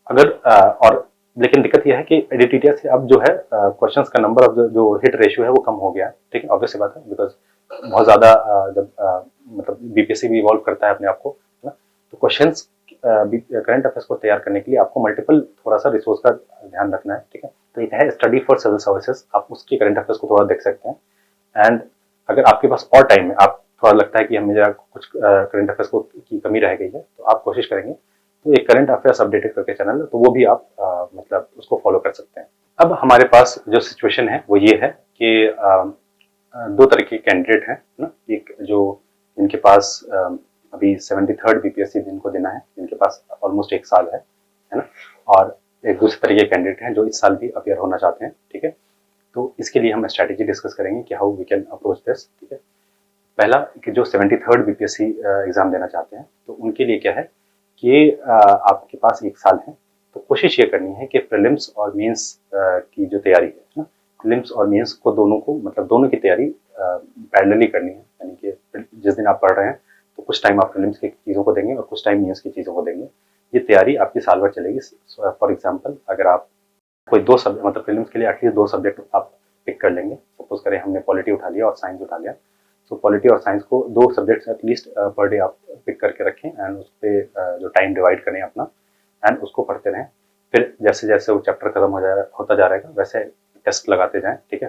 अगर और लेकिन दिक्कत यह है कि एडिटोरिया से अब जो है क्वेश्चंस का नंबर अब जो हिट रेशियो है वो कम हो गया है। ठीक है, ऑब्वियस सी बात है, बिकॉज बहुत ज्यादा जब मतलब बीपीएससी भी इवॉल्व करता है अपने आप को, है ना, तो क्वेश्चंस करंट अफेयर्स को तैयार करने के लिए आपको मल्टीपल थोड़ा सा रिसोर्स का ध्यान रखना है। ठीक है, तो एक है स्टडी फॉर सिविल सर्विसेज, आप उसकी करंट अफेयर्स को थोड़ा देख सकते हैं। एंड अगर आपके पास और टाइम है, आप थोड़ा लगता है कि हमें जरा कुछ करंट अफेयर्स को की कमी रह गई है, तो आप कोशिश करेंगे तो एक करंट अफेयर्स अपडेटेड करके चैनल है तो वो भी आप मतलब उसको फॉलो कर सकते हैं। अब हमारे पास जो सिचुएशन है वो ये है कि दो तरह के कैंडिडेट हैं ना, एक जो जिनके पास अभी 73rd बीपीएससी जिनको देना है, जिनके पास ऑलमोस्ट 1 साल है ना, और एक दूसरे तरह के कैंडिडेट हैं जो इस साल भी अपियर होना चाहते हैं। ठीक है, तो इसके लिए हम स्ट्रैटेजी डिस्कस करेंगे कि how we can approach this. ठीक है, पहला कि जो 73rd बीपीएससी एग्जाम देना चाहते हैं तो उनके लिए क्या है कि आपके पास 1 साल है, तो कोशिश ये करनी है कि प्रीलिम्स और मेंस की जो तैयारी है ना, प्रीलिम्स और मेंस को दोनों को मतलब दोनों की तैयारी पैरेलली करनी है। यानी कि जिस दिन आप पढ़ रहे हैं तो कुछ टाइम आप प्रीलिम्स की चीज़ों को देंगे और कुछ टाइम मेंस की चीज़ों को देंगे। ये तैयारी आपकी साल भर चलेगी। फॉर एग्जाम्पल, अगर आप कोई 2 सब्जेक्ट मतलब प्रीलिम्स के लिए एटलीस्ट 2 सब्जेक्ट आप पिक कर लेंगे, सपोज करें हमने पॉलिटी उठा लिया और साइंस उठा लिया, तो पॉलिटी और साइंस को 2 सब्जेक्ट्स एटलीस्ट पर डे आप पिक करके रखें एंड उस पर जो टाइम डिवाइड करें अपना एंड उसको पढ़ते रहें। फिर जैसे जैसे वो चैप्टर खत्म होता जा रहेगा वैसे टेस्ट लगाते जाएं। ठीक है,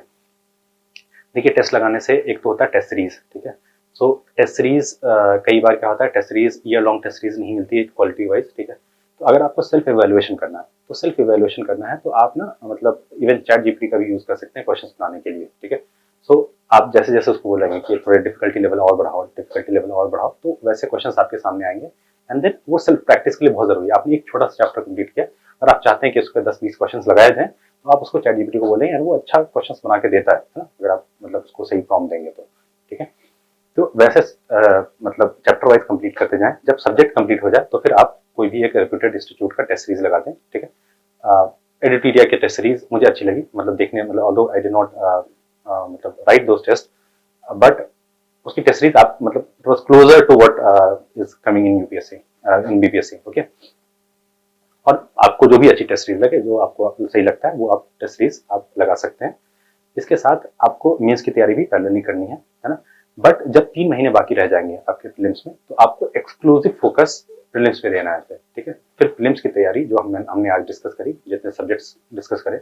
देखिए टेस्ट लगाने से एक तो होता है टेस्ट सीरीज। ठीक है, सो टेस्ट सीरीज कई बार क्या होता है, test series year long test series नहीं मिलती है क्वालिटी वाइज। ठीक है, तो अगर आपको सेल्फ एवेल्युएशन करना है तो सेल्फ एवेल्युएशन करना है तो आप ना मतलब इवन चैट जीपीटी का भी यूज कर सकते हैं क्वेश्चंस बनाने के लिए। ठीक है, सो आप जैसे जैसे उसको बोलेंगे कि थोड़े डिफिकल्टी लेवल और बढ़ाओ, तो वैसे क्वेश्चंस आपके सामने आएंगे एंड देन वो सेल्फ प्रैक्टिस के लिए बहुत जरूरी है। आपने एक छोटा सा चैप्टर कंप्लीट किया और आप चाहते हैं कि उसके 10-20 क्वेश्चंस लगाए जाएं, तो आप उसको चैट जीपीटी को बोलेंगे और वो अच्छा क्वेश्चंस बना के देता है ना, अगर आप मतलब उसको सही प्रॉम्प्ट देंगे तो। ठीक है, तो वैसे मतलब चैप्टर वाइज कंप्लीट करते जाएं। जब सब्जेक्ट कंप्लीट हो जाए तो फिर आप कोई भी एक रेप्यूटेड इंस्टीट्यूट का टेस्ट सीरीज लगा दें। ठीक है, एडिटोरिया की टेस्ट सीरीज मुझे अच्छी लगी, मतलब देखने मतलब ऑल्दो आई डिड नॉट मतलब राइट दोस टेस्ट, बट उसकी टेस्ट सीरीज आप मतलब it was closer to what is coming in UPSC in BPSC. Okay, और आपको जो भी अच्छी टेस्ट सीरीज लगे, जो आपको सही लगता है वो आप टेस्ट सीरीज आप लगा सकते हैं। इसके साथ आपको मेंस की तैयारी भी पैरेलली करनी है ना, बट जब 3 महीने बाकी रह जाएंगे आपके प्रीलिम्स में तो आपको एक्सक्लूसिव फोकस प्रीलिम्स पे देना है। ठीक है, फिर प्रीलिम्स की तैयारी जो हमने आज डिस्कस करी, जितने सब्जेक्ट्स डिस्कस करे,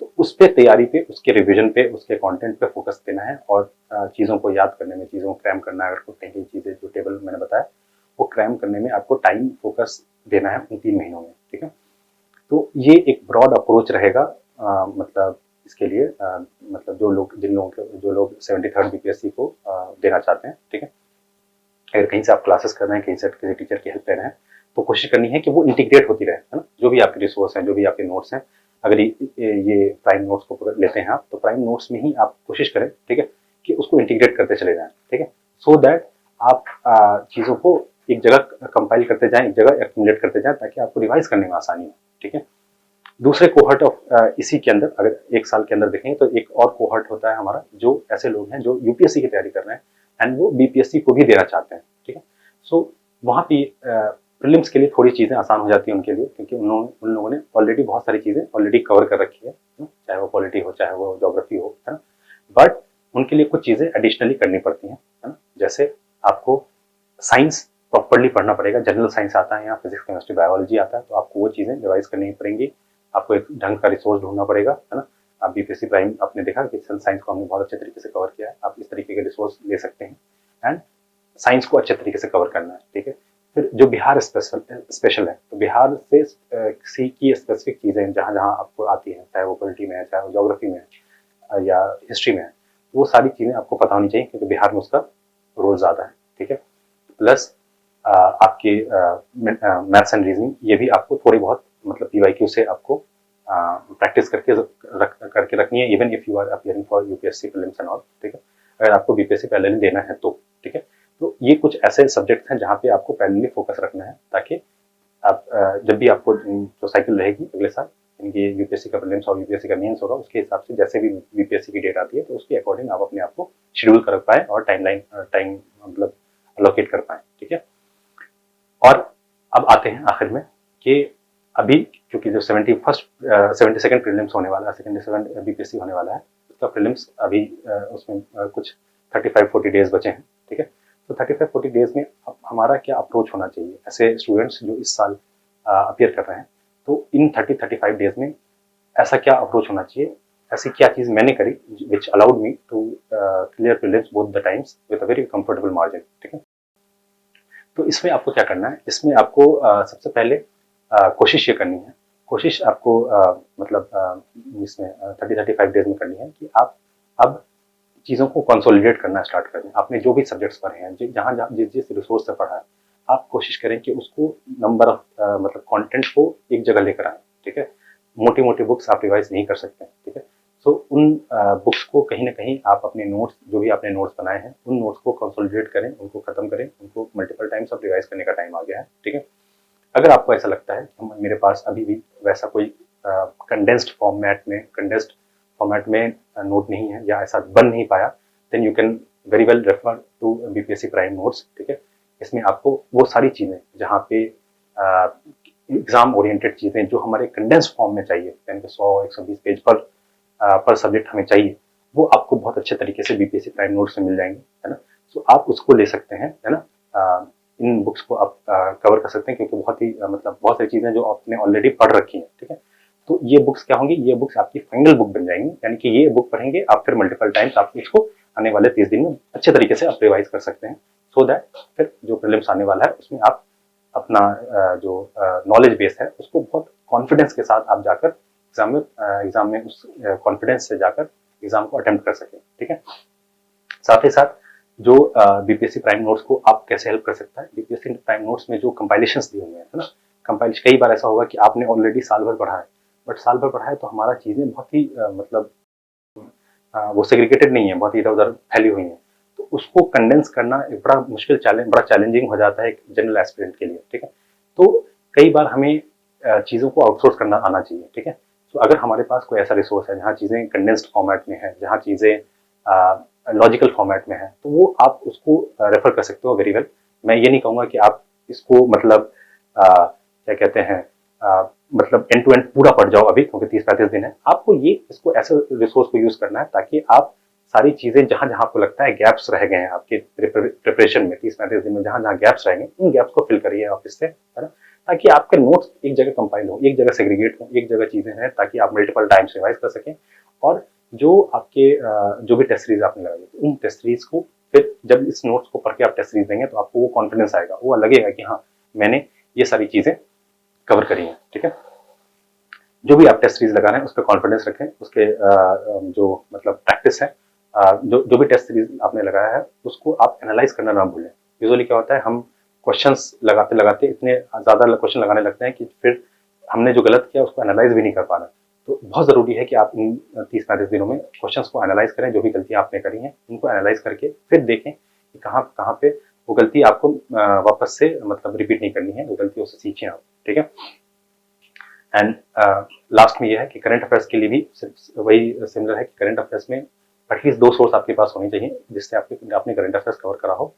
तो उस पे तैयारी पे, उसके रिवीजन पे, उसके कंटेंट पे फोकस देना है और चीज़ों को याद करने में, चीज़ों को क्रैम करना है। अगर कुछ कहीं चीज़ें जो टेबल मैंने बताया वो क्रैम करने में आपको टाइम फोकस देना है उन 3 महीनों में। ठीक है, तो ये एक ब्रॉड अप्रोच रहेगा मतलब इसके लिए मतलब जो लोग 73rd बीपीएससी को देना चाहते हैं। ठीक है, अगर कहीं से आप क्लासेस कर रहे हैं, कहीं से किसी टीचर की हेल्प ले रहे हैं, तो कोशिश करनी है कि वो इंटीग्रेट होती रहे, है ना, जो भी आपके रिसोर्स हैं, जो भी आपके नोट्स हैं। अगर ये प्राइम नोट्स को लेते हैं आप, तो प्राइम नोट्स में ही आप कोशिश करें, ठीक है, कि उसको इंटीग्रेट करते चले जाएं। ठीक है, सो दैट आप चीज़ों को एक जगह कंपाइल करते जाएं, एक जगह एक्यूमुलेट करते जाएं, ताकि आपको रिवाइज करने में आसानी हो। ठीक है, दूसरे कोहर्ट ऑफ इसी के अंदर अगर एक साल के अंदर देखेंगे तो एक और कोहर्ट होता है हमारा, जो ऐसे लोग हैं जो यूपीएससी की तैयारी कर रहे हैं एंड वो बीपीएससी को भी देना चाहते हैं, ठीक है। सो वहाँ पे प्रीलिम्स के लिए थोड़ी चीज़ें आसान हो जाती हैं उनके लिए, क्योंकि उन लोगों ने ऑलरेडी बहुत सारी चीज़ें ऑलरेडी कवर कर रखी है, चाहे वो पॉलिटी हो चाहे वो ज्योग्राफी हो, है ना। बट उनके लिए कुछ चीज़ें एडिशनली करनी पड़ती हैं, है ना। जैसे आपको साइंस प्रॉपरली पढ़ना पड़ेगा, जनरल साइंस आता है या फिजिक्स केमिस्ट्री बायोलॉजी आता है, तो आपको वो चीज़ें रिवाइज करनी पड़ेंगी। आपको एक ढंग का रिसोर्स ढूंढना पड़ेगा, है ना। आप बीपीएससी प्राइम आपने देखा कि साइंस को हमने बहुत अच्छे तरीके से कवर किया है, आप इस तरीके के रिसोर्स ले सकते हैं एंड साइंस को अच्छे तरीके से कवर करना है, ठीक है। फिर जो बिहार स्पेशल है, तो बिहार से सी की स्पेसिफिक चीज़ें जहाँ जहाँ आपको आती हैं, चाहे वो पॉलिटी में है, चाहे वो ज्योग्राफी में है या हिस्ट्री में है, वो सारी चीज़ें आपको पता होनी चाहिए, क्योंकि बिहार में उसका रोल ज़्यादा है, ठीक है। प्लस आपके मैथ्स एंड रीजनिंग ये भी आपको थोड़ी बहुत मतलब पीवाईक्यू से आपको प्रैक्टिस करके रखनी है, even if you are appearing for UPSC prelims and all, ठीक है। अगर आपको बीपीएससी पैरेलली देना है तो, ठीक है। तो ये कुछ ऐसे सब्जेक्ट हैं जहाँ पे आपको पैरेलली फोकस रखना है, ताकि आप जब भी आपको जो साइकिल रहेगी अगले साल, इनकी यूपीएससी का प्रीलिम्स और यूपीएससी का मेंस होगा, उसके हिसाब से जैसे भी बीपीएससी की डेट आती है तो उसके अकॉर्डिंग आप अपने आप को शेड्यूल कर पाएँ और टाइम मतलब अलोकेट कर पाएँ, ठीक है। और अब आते हैं आखिर में कि अभी क्योंकि जो 72nd प्रीलिम्स होने वाला है, 77 बीपीएससी होने वाला है, उसका प्रीलिम्स अभी उसमें कुछ 35-40 डेज बचे हैं, ठीक है। तो 35-40 डेज में हमारा क्या अप्रोच होना चाहिए ऐसे स्टूडेंट्स जो इस साल अपियर कर रहे हैं, तो इन 30-35 डेज में ऐसा क्या अप्रोच होना चाहिए, ऐसी क्या चीज़ मैंने करी which allowed me to clear prelims both the times with a very comfortable margin, ठीक है। तो इसमें आपको क्या करना है, इसमें आपको सबसे पहले कोशिश ये करनी है, कोशिश आपको मतलब इसमें 30-35 डेज में करनी है कि आप अब चीज़ों को कंसोलिडेट करना स्टार्ट करें। आपने जो भी सब्जेक्ट्स पढ़े हैं, जहाँ जहाँ जिस रिसोर्स से पढ़ा है, आप कोशिश करें कि उसको नंबर ऑफ मतलब कंटेंट को एक जगह लेकर आएँ, ठीक है। मोटी मोटी बुक्स आप रिवाइज नहीं कर सकते, ठीक है। सो उन बुक्स को कहीं ना कहीं आप अपने नोट्स जो भी आपने नोट्स बनाए हैं उन नोट्स को कंसोलिडेट करें, उनको खत्म करें, उनको मल्टीपल टाइम्स आप रिवाइज करने का टाइम आ गया है, ठीक है। अगर आपको ऐसा लगता है कि मेरे पास अभी भी वैसा कोई कंडेंस्ड फॉर्मेट में नोट नहीं है या ऐसा बन नहीं पाया, then you can very well refer to BPSC prime notes, ठीक है। इसमें आपको वो सारी चीज़ें जहाँ पे एग्जाम ओरिएंटेड चीज़ें जो हमारे कंडेंस्ड फॉर्म में चाहिए, यानी कि 100-120 पेज पर सब्जेक्ट हमें चाहिए, वो आपको बहुत अच्छे तरीके से बीपीएससी प्राइम नोट्स में मिल जाएंगे, है ना। सो आप उसको ले सकते हैं, है ना। इन बुक्स को आप कवर कर सकते हैं, क्योंकि बहुत ही मतलब बहुत सारी चीज़ें जो आपने ऑलरेडी पढ़ रखी हैं, ठीक है। तो ये बुक्स क्या होंगी, ये बुक्स आपकी फाइनल बुक बन जाएंगी, यानी कि ये बुक पढ़ेंगे आप फिर मल्टीपल टाइम्स आप इसको आने वाले 30 दिन में अच्छे तरीके से आप रिवाइज कर सकते हैं, सो दैट फिर जो प्रीलिम्स आने वाला है उसमें आप अपना जो नॉलेज बेस है उसको बहुत कॉन्फिडेंस के साथ आप जाकर एग्जाम में उस कॉन्फिडेंस से जाकर एग्जाम को अटेम्प्ट कर सकें, ठीक है। साथ ही साथ जो बीपीएससी प्राइम नोट्स को आप कैसे हेल्प कर सकता है, बीपीएससी प्राइम नोट्स में जो कंपाइलेशंस दिए हुए हैं, है ना। कंपाइलेशन कई बार ऐसा होगा कि आपने ऑलरेडी साल भर पढ़ा है, बट साल भर पढ़ा है तो हमारा चीज़ें बहुत ही मतलब वो सेग्रीगेटेड नहीं है, बहुत ही इधर उधर फैली हुई हैं, तो उसको कंडेंस करना एक बड़ा चैलेंजिंग हो जाता है एक जनरल एस्पिरेंट के लिए, ठीक है। तो कई बार हमें चीज़ों को आउटसोर्स करना आना चाहिए, ठीक है। तो अगर हमारे पास कोई ऐसा रिसोर्स है जहाँ चीज़ें कंडेंस्ड फॉर्मेट में है, जहाँ चीज़ें लॉजिकल फॉर्मेट में है, तो वो आप उसको रेफर कर सकते हो वेरी वेल। मैं ये नहीं कहूँगा कि आप इसको मतलब क्या कहते हैं मतलब एंड टू एंड पूरा पढ़ जाओ अभी, क्योंकि 30-35 दिन है। आपको इसको ऐसे रिसोर्स को यूज़ करना है ताकि आप सारी चीज़ें जहाँ जहाँ आपको लगता है गैप्स रह गए हैं आपके प्रिपरेशन में, 30-35 दिन में जहाँ जहाँ गैप्स रह गए, उन गैप्स को फिल करिए ऑफिस से, है ना, ताकि आपके नोट्स एक जगह कंपाइल हो, एक जगह सेग्रीगेट हो, एक जगह चीज़ें हैं, ताकि आप मल्टीपल टाइम्स रिवाइज कर सकें। और जो आपके जो भी टेस्ट सीरीज आपने लगाई, उन टेस्ट सीरीज को फिर जब इस नोट्स को पढ़ के आप टेस्ट सीरीज देंगे तो आपको वो कॉन्फिडेंस आएगा, वो लगेगा कि हाँ मैंने ये सारी चीज़ें कवर करी हैं, ठीक है। जो भी आप टेस्ट सीरीज लगा रहे हैं उस पर कॉन्फिडेंस रखें, उसके जो मतलब प्रैक्टिस है, जो भी टेस्ट सीरीज आपने लगाया है उसको आप एनालाइज करना ना भूलें। यूजुअली क्या होता है, हम क्वेश्चंस लगाते लगाते इतने ज़्यादा क्वेश्चन लगाने लगते हैं कि फिर हमने जो गलत किया उसको एनालाइज भी नहीं कर पा रहे। तो बहुत ज़रूरी है कि आप इन 30-35 दिनों में क्वेश्चंस को एनालाइज करें, जो भी गलतियाँ आपने करी हैं उनको एनालाइज करके फिर देखें कि कहाँ पे वो गलती आपको वापस से मतलब रिपीट नहीं करनी है, वो गलतियों से सीखें आप, ठीक है। एंड लास्ट में ये है कि करंट अफेयर्स के लिए भी वही सिमिलर है कि करंट अफेयर्स में एटलीस्ट 2 सोर्स आपके पास होनी चाहिए जिससे आपने करंट अफेयर्स कवर करा हो।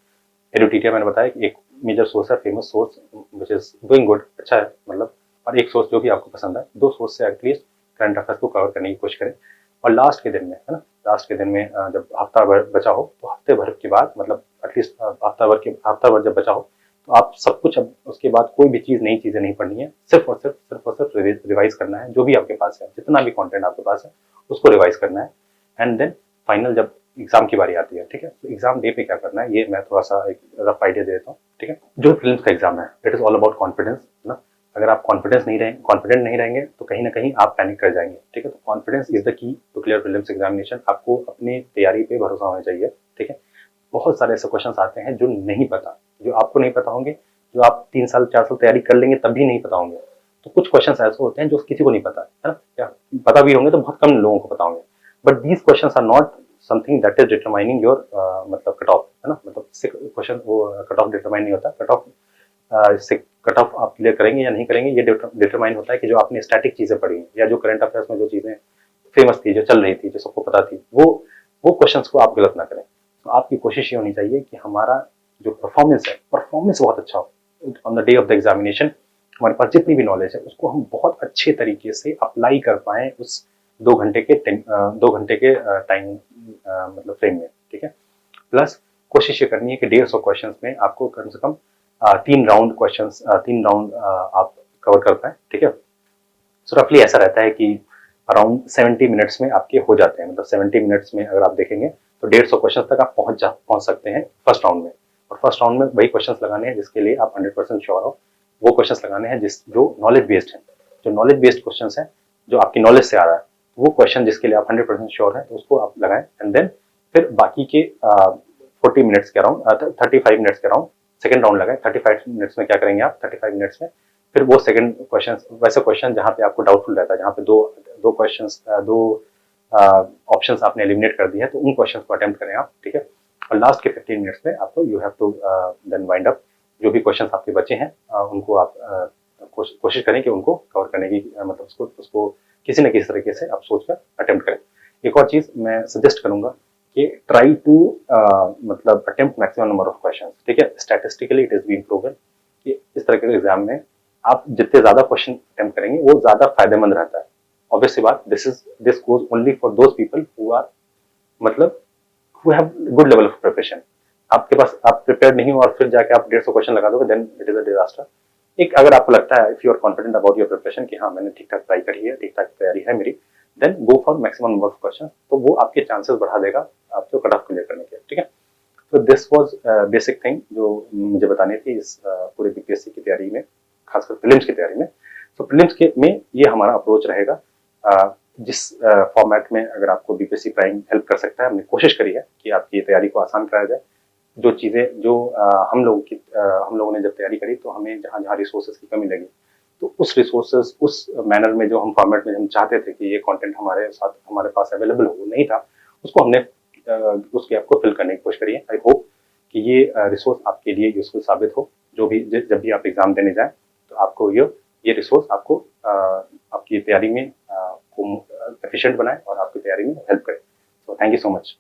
एडुटीटिया मैंने बताया कि एक मेजर सोर्स है, famous source which is doing good, अच्छा है मतलब, और एक सोर्स जो भी आपको पसंद है। 2 सोर्स से एटलीस्ट करंट अफेयर्स को कवर करने की कोशिश करें। और लास्ट के दिन में, है ना, लास्ट के दिन में जब हफ्ता भर बचा हो तो हफ्ते भर के बाद, मतलब एटलीस्ट हफ्ता भर जब बचा हो तो आप सब कुछ, अब उसके बाद कोई भी चीज़, नई चीज़ें नहीं पढ़नी है, सिर्फ और सिर्फ रिवाइज करना है। जो भी आपके पास है, जितना भी कंटेंट आपके पास है उसको रिवाइज करना है। एंड देन फाइनल जब एग्जाम की बारी आती है, ठीक है, तो एग्जाम डे पे क्या करना है ये मैं थोड़ा सा एक रफ आइडिया दे देता हूँ। ठीक है, जो प्रीलिम्स का एग्जाम है it is all about confidence, है ना। अगर आप कॉन्फिडेंट नहीं रहेंगे तो कहीं ना कहीं आप पैनिक कर जाएंगे। ठीक है, तो confidence is the key to clear prelims examination. आपको अपनी तैयारी पे भरोसा होना चाहिए। ठीक है, बहुत सारे ऐसे क्वेश्चन आते हैं जो नहीं पता, जो आपको नहीं पता होंगे, जो आप 3 साल 4 साल तैयारी कर लेंगे तब भी नहीं पता होंगे। तो कुछ क्वेश्चन ऐसे होते हैं जो किसी को नहीं पता है ना, या पता भी होंगे तो बहुत कम लोगों को पता होंगे। But these question are not something that is determining your मतलब कट ऑफ, है ना। मतलब क्वेश्चन वो कट ऑफ डिटरमाइन नहीं होता। कट ऑफ आप क्लियर करेंगे या नहीं करेंगे ये डिटरमाइन होता है कि जो आपने स्टैटिक चीजें पढ़ी हैं या जो करंट अफेयर्स में जो चीजें फेमस थी, जो चल रही थी, जो सबको पता थी, वो क्वेश्चंस को आप गलत ना करें। तो आपकी कोशिश ये होनी चाहिए कि हमारा जो परफॉर्मेंस बहुत अच्छा हो on the day of the examination. हमारे पास जितनी भी नॉलेज है उसको हम बहुत अच्छे तरीके से अप्लाई कर पाएं उस 2 घंटे के टाइम मतलब फ्रेम में। ठीक है, प्लस कोशिश ये करनी है कि 150 क्वेश्चंस में आपको कम से कम 3 राउंड आप कवर कर पाए। ठीक है, सो रफली ऐसा रहता है कि अराउंड 70 मिनट्स में आपके हो जाते हैं। मतलब 70 मिनट्स में अगर आप देखेंगे तो 150 क्वेश्चन तक आप पहुंच सकते हैं फर्स्ट राउंड में। और फर्स्ट राउंड में वही क्वेश्चंस लगाने हैं जिसके लिए आप 100% श्योर हो। वो क्वेश्चंस लगाने हैं जो नॉलेज बेस्ड है, जो नॉलेज बेस्ड क्वेश्चंस है, जो आपकी नॉलेज से आ रहा है। वो क्वेश्चन जिसके लिए आप 100% श्योर है तो उसको आप लगाएं। एंड देन फिर बाकी के 40 मिनट्स के अराउंड 35 मिनट्स के अराउंड सेकंड राउंड लगाएं। 35 मिनट्स में क्या करेंगे आप, 35 मिनट्स में फिर वो सेकंड क्वेश्चन, वैसे क्वेश्चन जहाँ पे आपको डाउटफुल रहता है, जहाँ पे दो ऑप्शंस आपने एलिमिनेट कर दिया है, तो उन क्वेश्चंस को अटेम्प्ट करें आप। ठीक है, और लास्ट के 15 मिनट्स में आपको you have to then wind up. जो भी क्वेश्चंस आपके बचे हैं उनको आप कोशिश करें कि उनको कवर करने की मतलब उसको किसी न किसी तरीके से आप सोच कर अटेम्प्ट करें। एक और चीज मैं सजेस्ट करूंगा कि ट्राई टू मतलब attempt maximum number of questions. ठीक है, statistically it is been proven कि इस तरह के एग्जाम में आप जितने ज्यादा क्वेश्चन अटेम्प्ट करेंगे वो ज्यादा फायदेमंद रहता है। ऑब्वियसली बात, this goes only for those people who are मतलब who have good level of preparation. आपके पास आप प्रिपेयर्ड नहीं हो और फिर जाके आप 150 क्वेश्चन लगा दोगे, then it is a disaster. एक अगर आपको लगता है if you are confident about your preparation कि हाँ मैंने ठीक ठाक ट्राई करी है, ठीक ठाक तैयारी है मेरी, then go for maximum number of question. तो वो आपके चांसेस बढ़ा देगा आपको कट ऑफ क्लियर करने के। ठीक है, तो दिस वाज बेसिक थिंग जो मुझे बतानी थी इस पूरे बीपीएससी की तैयारी में, खासकर प्रीलिम्स की तैयारी में। तो प्रीलिम्स के में ये हमारा अप्रोच रहेगा। जिस फॉर्मेट में अगर आपको बीपीएससी प्राइम हेल्प कर सकता है, हमने कोशिश करी है कि आपकी तैयारी को आसान कराया जाए। जो चीज़ें जो हम लोगों ने जब तैयारी करी तो हमें जहाँ रिसोर्सेज की कमी लगी, तो उस रिसोर्सेज उस मैनर में जो हम फॉर्मेट में हम चाहते थे कि ये कंटेंट हमारे पास अवेलेबल हो, नहीं था, उसको हमने उस गैप को फिल करने की कोशिश करी है। आई होप कि ये रिसोर्स आपके लिए यूजफुल साबित हो। जब भी आप एग्जाम देने जाएं तो आपको ये रिसोर्स आपको आपकी तैयारी में को एफिशिएंट बनाए और आपकी तैयारी में हेल्प करे। तो थैंक यू सो मच।